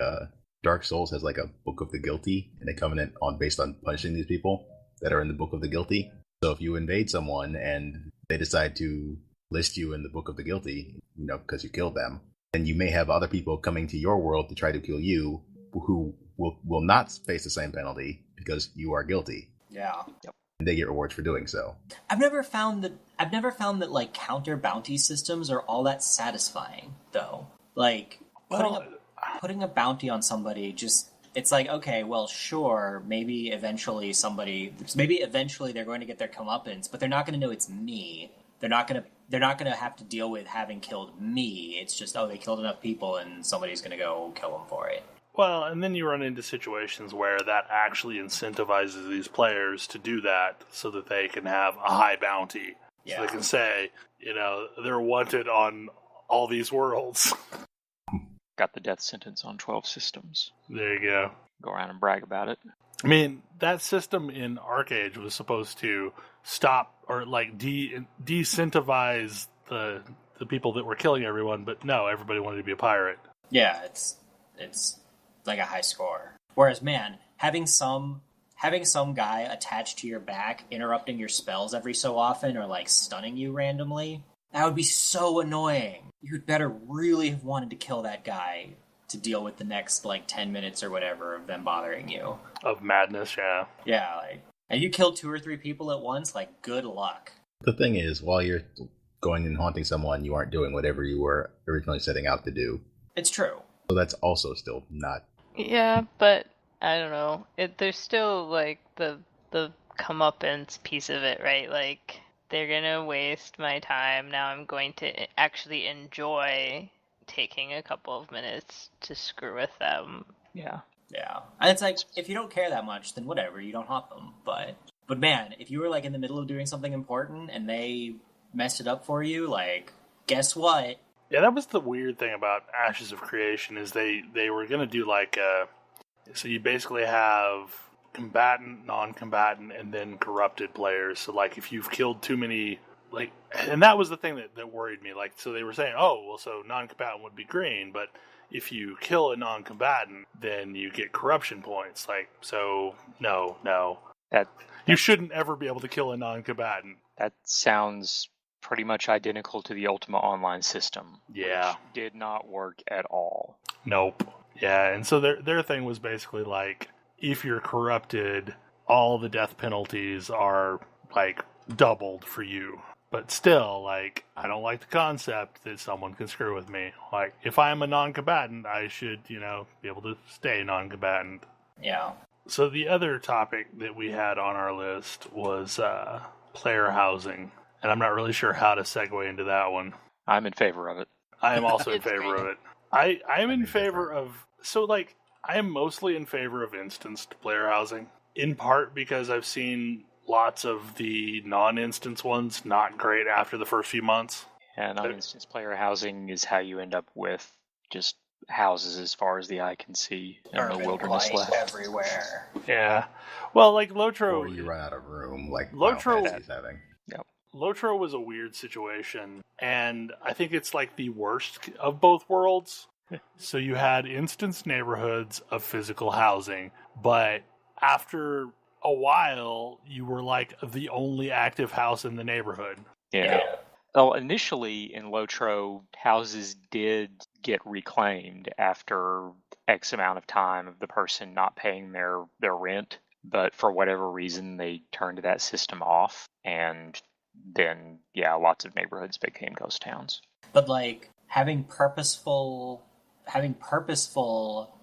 Dark Souls has, like, a Book of the Guilty, and a covenant based on punishing these people that are in the Book of the Guilty. So if you invade someone and they decide to list you in the Book of the Guilty, because you killed them, then you may have other people coming to your world to try to kill you who will not face the same penalty because you are guilty.
Yeah.
Yep. And they get rewards for doing so. I've
never found that like counter bounty systems are all that satisfying, though. Like, putting a bounty on somebody, just, it's like, okay, well, sure, maybe eventually they're going to get their comeuppance, but they're not going to know it's me. They're not going to have to deal with having killed me. It's just, oh, they killed enough people and somebody's going to go kill them for it.
Well, and then you run into situations where that actually incentivizes these players to do that so that they can have a high bounty. Yeah. So they can say, they're wanted on all these worlds.
Got the death sentence on 12 systems.
There you go.
Go around and brag about it.
I mean, that system in ArcAge was supposed to stop or, like, de-incentivize the people that were killing everyone, but no, everybody wanted to be a pirate.
Yeah, it's like a high score. Whereas, man, having some guy attached to your back interrupting your spells every so often or, like, stunning you randomly, that would be so annoying. You'd better really have wanted to kill that guy to deal with the next, like, 10 minutes or whatever of them bothering you.
Of madness, yeah.
Yeah, like, and you killed 2 or 3 people at once, like, good luck.
The thing is, while you're going and haunting someone, you aren't doing whatever you were originally setting out to do.
It's true.
So that's also still not.
Yeah, but I don't know. There's still like the comeuppance piece of it, right? Like they're gonna waste my time. Now I'm going to actually enjoy taking a couple of minutes to screw with them.
Yeah.
Yeah. And it's like, if you don't care that much, then whatever, you don't haunt them. But man, if you were like in the middle of doing something important and they messed it up for you, like, guess what?
Yeah, that was the weird thing about Ashes of Creation is they were going to do like so you basically have combatant, non-combatant, and then corrupted players. So like if you've killed too many, like, and that was the thing that worried me. Like, so they were saying, oh, well, so non-combatant would be green, but if you kill a non-combatant, then you get corruption points. Like, so no. You shouldn't ever be able to kill a non-combatant.
That sounds pretty much identical to the Ultima Online system.
Yeah.
Which did not work at all.
Nope. Yeah, and so their thing was basically like, if you're corrupted, all the death penalties are like doubled for you. But still, like, I don't like the concept that someone can screw with me. Like, if I'm a non-combatant, I should, be able to stay non-combatant.
Yeah.
So the other topic that we had on our list was player housing. And I'm not really sure how to segue into that one.
I'm in favor of it.
I am also in
It's
favor
great.
of it. I am in favor of... So, like, I am mostly in favor of instanced player housing. In part because I've seen lots of the non-instance ones not great after the first few months.
And non-instance player housing is how you end up with just houses as far as the eye can see and no
Urban
wilderness
blight
left.
everywhere.
Yeah. Well, like, Lotro...
Or you run out of room, like
Lotro-
Final Fantasy's having.
Lotro was a weird situation, and I think it's like the worst of both worlds. So you had instance neighborhoods of physical housing, but after a while, you were like the only active house in the neighborhood.
Yeah. Well, initially in Lotro, houses did get reclaimed after X amount of time of the person not paying their rent, but for whatever reason, they turned that system off, and then, lots of neighborhoods became ghost towns.
But like having purposeful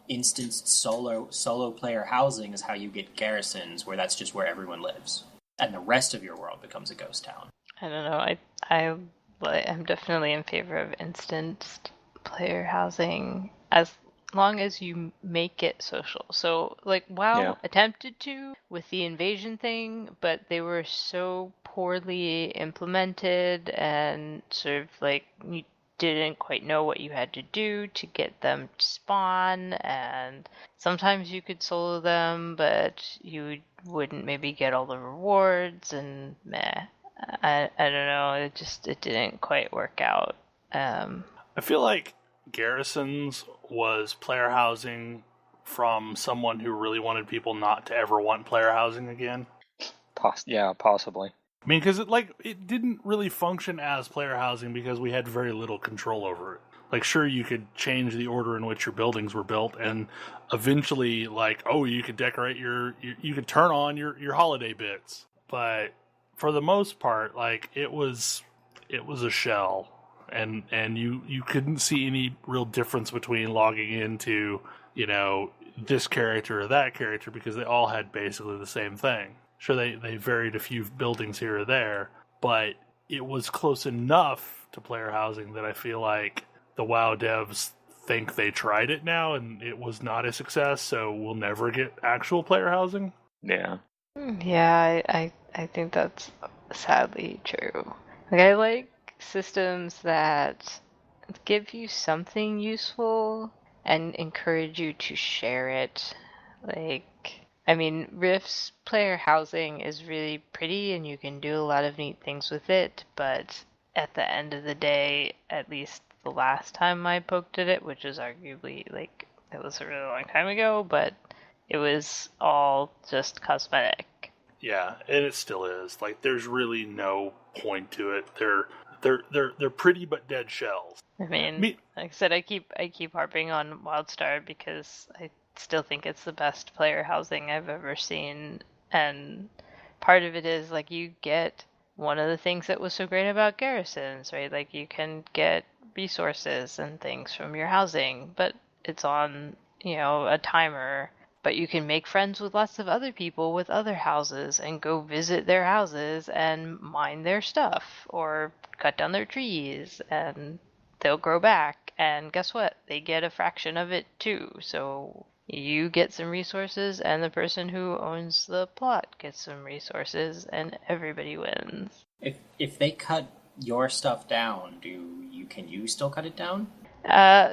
instanced solo player housing is how you get garrisons, where that's just where everyone lives, and the rest of your world becomes a ghost town.
I don't know. I'm definitely in favor of instant player housing as long as you make it social. So, like, WoW attempted to with the invasion thing, but they were so poorly implemented and sort of like you didn't quite know what you had to do to get them to spawn, and sometimes you could solo them, but you wouldn't maybe get all the rewards, and I don't know, it didn't quite work out.
I feel like Garrisons was player housing from someone who really wanted people not to ever want player housing again.
Possibly.
I mean, because it didn't really function as player housing because we had very little control over it. Like, sure, you could change the order in which your buildings were built, and eventually, like, oh, you could decorate you could turn on your holiday bits. But for the most part, like, it was a shell, and you couldn't see any real difference between logging into, this character or that character because they all had basically the same thing. Sure, they varied a few buildings here or there, but it was close enough to player housing that I feel like the WoW devs think they tried it now and it was not a success, so we'll never get actual player housing.
Yeah.
Yeah, I think that's sadly true. Like, I like systems that give you something useful and encourage you to share it. Like, I mean, Rift's player housing is really pretty and you can do a lot of neat things with it, but at the end of the day, at least the last time I poked at it, which is arguably, like, it was a really long time ago, but it was all just cosmetic.
Yeah, and it still is. Like, there's really no point to it. They're pretty but dead shells.
I mean, like I said, I keep harping on WildStar because I still think it's the best player housing I've ever seen, and part of it is like you get one of the things that was so great about garrisons, right? Like, you can get resources and things from your housing, but it's on, a timer, but you can make friends with lots of other people with other houses and go visit their houses and mine their stuff or cut down their trees and they'll grow back. And guess what? They get a fraction of it too. So you get some resources and the person who owns the plot gets some resources and everybody wins.
If they cut your stuff down, can you still cut it down?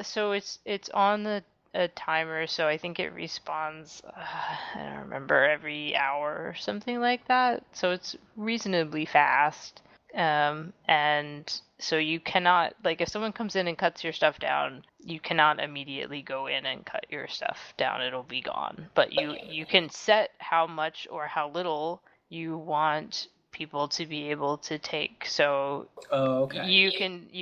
So it's on a timer, so I think it respawns, I don't remember, every hour or something like that. So it's reasonably fast. And so you cannot, like, if someone comes in and cuts your stuff down, you cannot immediately go in and cut your stuff down. It'll be gone. But you can set how much or how little you want people to be able to take. So
okay.
you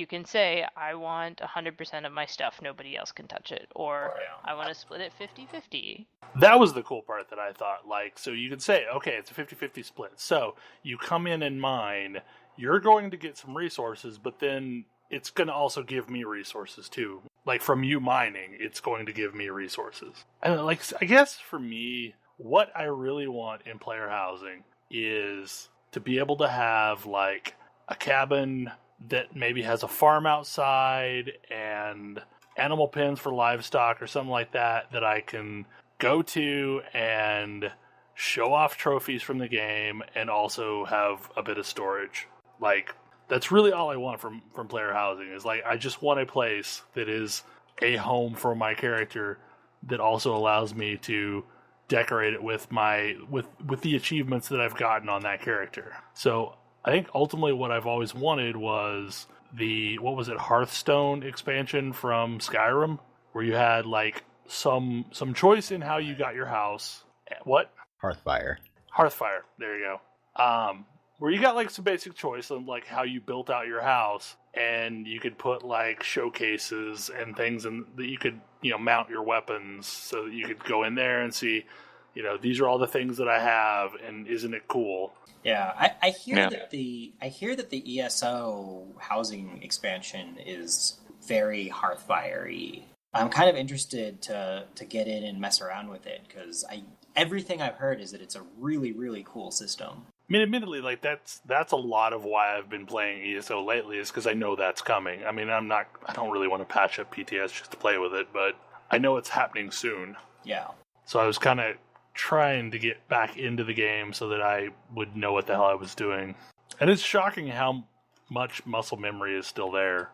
can say, I want 100% of my stuff, nobody else can touch it, or I want to split it 50-50.
That was the cool part that I thought. Like, so you could say, okay, it's a 50-50 split. So you come in and mine, you're going to get some resources, but then it's going to also give me resources too. Like, from you mining, it's going to give me resources. And like, I guess for me, what I really want in player housing is to be able to have like a cabin that maybe has a farm outside and animal pens for livestock or something like that I can go to and show off trophies from the game and also have a bit of storage. Like, that's really all I want from player housing is like, I just want a place that is a home for my character that also allows me to decorate it with with the achievements that I've gotten on that character. So I think ultimately what I've always wanted was Hearthstone expansion from Skyrim, where you had like some choice in how you got your house. What?
Hearthfire.
There you go. Where you got like some basic choice on like how you built out your house, and you could put like showcases and things, and that you could mount your weapons, so that you could go in there and see, these are all the things that I have, and isn't it cool?
Yeah, I hear that the ESO housing expansion is very Hearthfire-y. I'm kind of interested to get in and mess around with it, because everything I've heard is that it's a really, really cool system.
I mean, admittedly, like that's a lot of why I've been playing ESO lately, is because I know that's coming. I mean, I don't really want to patch up PTS just to play with it, but I know it's happening soon.
Yeah.
So I was kind of trying to get back into the game so that I would know what the hell I was doing. And it's shocking how much muscle memory is still there.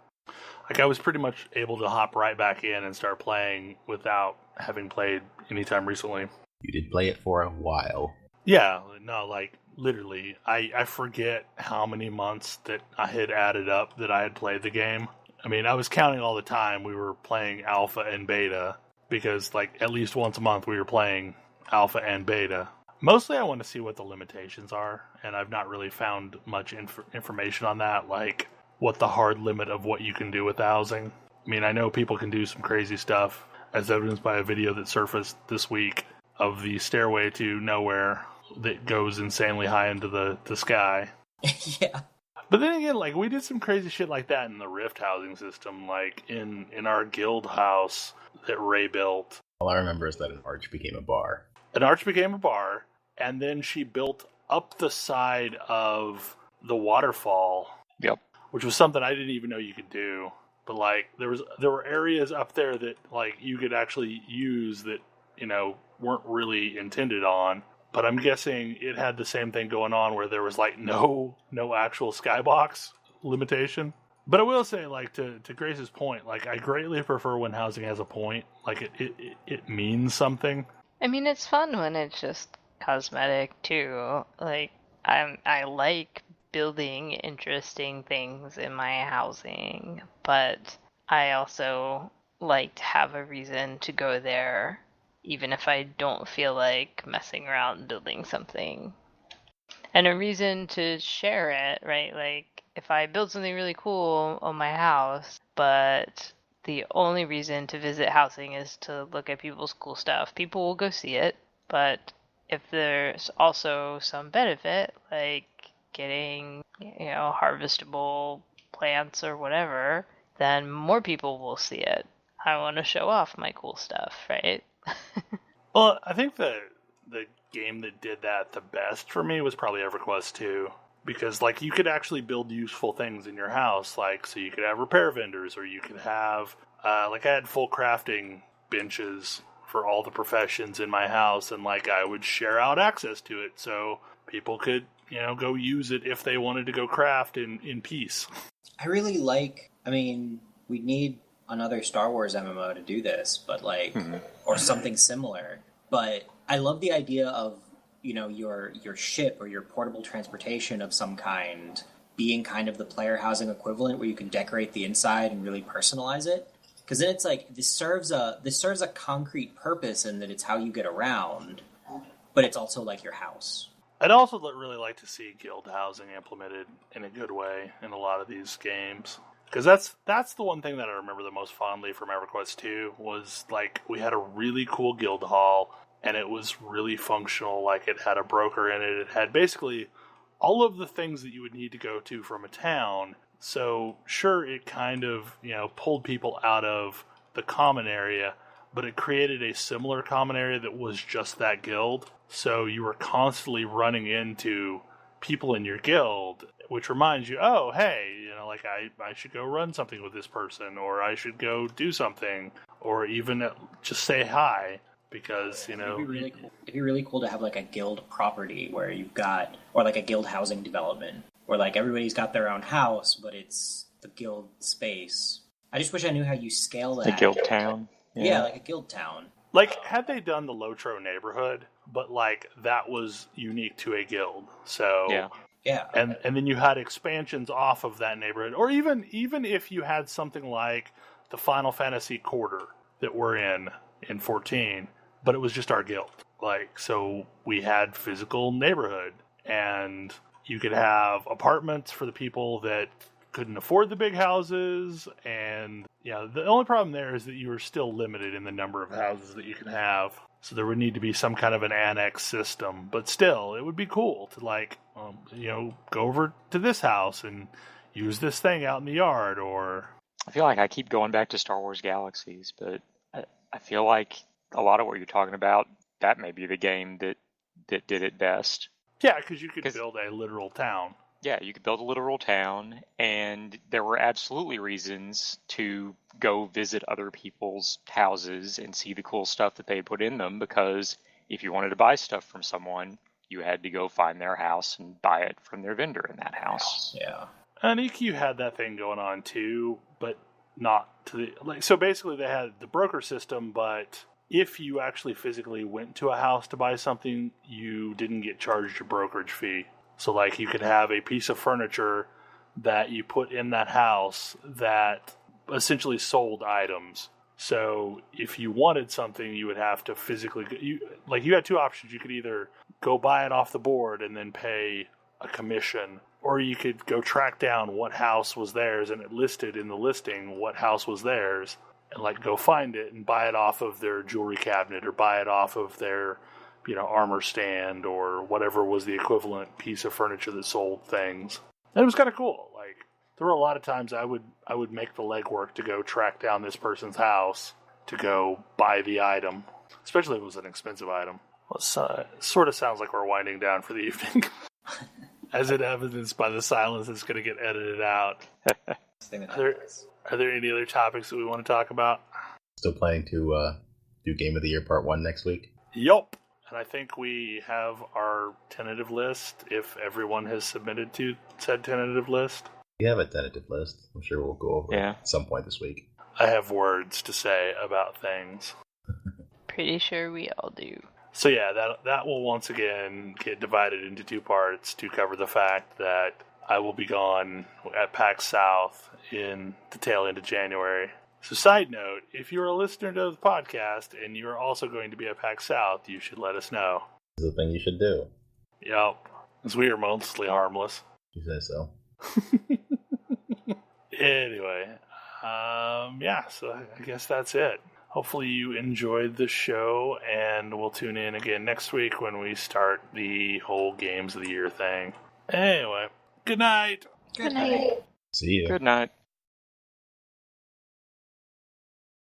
Like, I was pretty much able to hop right back in and start playing without having played anytime recently.
You did play it for a while.
Yeah, no, like, literally, I forget how many months that I had added up that I had played the game. I mean, I was counting all the time we were playing alpha and beta, because, like, at least once a month we were playing alpha and beta. Mostly I want to see what the limitations are, and I've not really found much information on that, like what the hard limit of what you can do with housing. I mean, I know people can do some crazy stuff, as evidenced by a video that surfaced this week of the stairway to nowhere that goes insanely high into the sky.
Yeah.
But then again, like, we did some crazy shit like that in the Rift housing system, like in our guild house that Ray built.
All I remember is that an arch became a bar.
An arch became a bar, and then she built up the side of the waterfall.
Yep.
Which was something I didn't even know you could do. But like, there were areas up there that like you could actually use that, weren't really intended on. But I'm guessing it had the same thing going on where there was like no actual skybox limitation. But I will say, like, to Grace's point, like, I greatly prefer when housing has a point. Like, it means something.
I mean, it's fun when it's just cosmetic too. Like, I like building interesting things in my housing, but I also like to have a reason to go there, even if I don't feel like messing around building something. And a reason to share it, right? Like, if I build something really cool on my house, but the only reason to visit housing is to look at people's cool stuff, people will go see it. But if there's also some benefit, like getting, harvestable plants or whatever, then more people will see it. I want to show off my cool stuff, right?
Well, I think the game that did that the best for me was probably EverQuest 2. Because, like, you could actually build useful things in your house. Like, so you could have repair vendors, or you could have, like, I had full crafting benches for all the professions in my house, and, like, I would share out access to it so people could, go use it if they wanted to go craft in peace.
I really like, we need another Star Wars MMO to do this, but, like, or something similar. But I love the idea of, your ship or your portable transportation of some kind being kind of the player housing equivalent, where you can decorate the inside and really personalize it. Because then it's like this serves a concrete purpose in that it's how you get around, but it's also like your house.
I'd also really like to see guild housing implemented in a good way in a lot of these games. Because that's the one thing that I remember the most fondly from EverQuest 2 was, like, we had a really cool guild hall, and it was really functional. Like, it had a broker in it. It had basically all of the things that you would need to go to from a town. So, sure, it kind of, pulled people out of the common area, but it created a similar common area that was just that guild. So you were constantly running into people in your guild, which reminds you, oh, hey, like, I should go run something with this person, or I should go do something, or even just say hi. Because,
It'd be really cool to have, like, a guild property where you've got, or like a guild housing development, where, like, everybody's got their own house, but it's the guild space. I just wish I knew how you scale that.
A guild town.
Yeah, like a guild town.
Like, had they done the Lotro neighborhood, but, like, that was unique to a guild. So,
yeah.
And then you had expansions off of that neighborhood. Or even if you had something like the Final Fantasy Quarter that we're in 14, but it was just our guild. Like, so we had physical neighborhood, and you could have apartments for the people that couldn't afford the big houses, and the only problem there is that you were still limited in the number of houses that you can have. So there would need to be some kind of an annex system, but still, it would be cool to, like, go over to this house and use this thing out in the yard, or...
I feel like I keep going back to Star Wars Galaxies, but I feel like a lot of what you're talking about, that may be the game that did it best.
Yeah, because you could build a literal town.
Yeah, you could build a literal town, and there were absolutely reasons to go visit other people's houses and see the cool stuff that they put in them, because if you wanted to buy stuff from someone, you had to go find their house and buy it from their vendor in that house.
Yeah.
And EQ had that thing going on too, but not to the... like. So basically they had the broker system, but if you actually physically went to a house to buy something, you didn't get charged a brokerage fee. So, like, you could have a piece of furniture that you put in that house that essentially sold items. So, if you wanted something, you would have to physically... you had two options. You could either go buy it off the board and then pay a commission, or you could go track down what house was theirs, and it listed in the listing what house was theirs, and, like, go find it and buy it off of their jewelry cabinet, or buy it off of their... armor stand, or whatever was the equivalent piece of furniture that sold things. And it was kind of cool. Like, there were a lot of times I would make the legwork to go track down this person's house to go buy the item, especially if it was an expensive item. Well, it sort of sounds like we're winding down for the evening, as it evidenced by the silence that's going to get edited out. Are there any other topics that we want to talk about?
Still planning to do Game of the Year Part 1 next week?
Yup. And I think we have our tentative list, if everyone has submitted to said tentative list.
We have a tentative list. I'm sure we'll go over it at some point this week.
I have words to say about things.
Pretty sure we all do.
So yeah, that will once again get divided into two parts to cover the fact that I will be gone at PAX South in the tail end of January. So, side note, if you're a listener to the podcast and you're also going to be at PAX South, you should let us know.
It's the thing you should do.
Yep, because we are mostly harmless.
You say so.
Anyway, so I guess that's it. Hopefully you enjoyed the show, and we'll tune in again next week when we start the whole Games of the Year thing. Anyway, good night.
Good night.
See you.
Good night.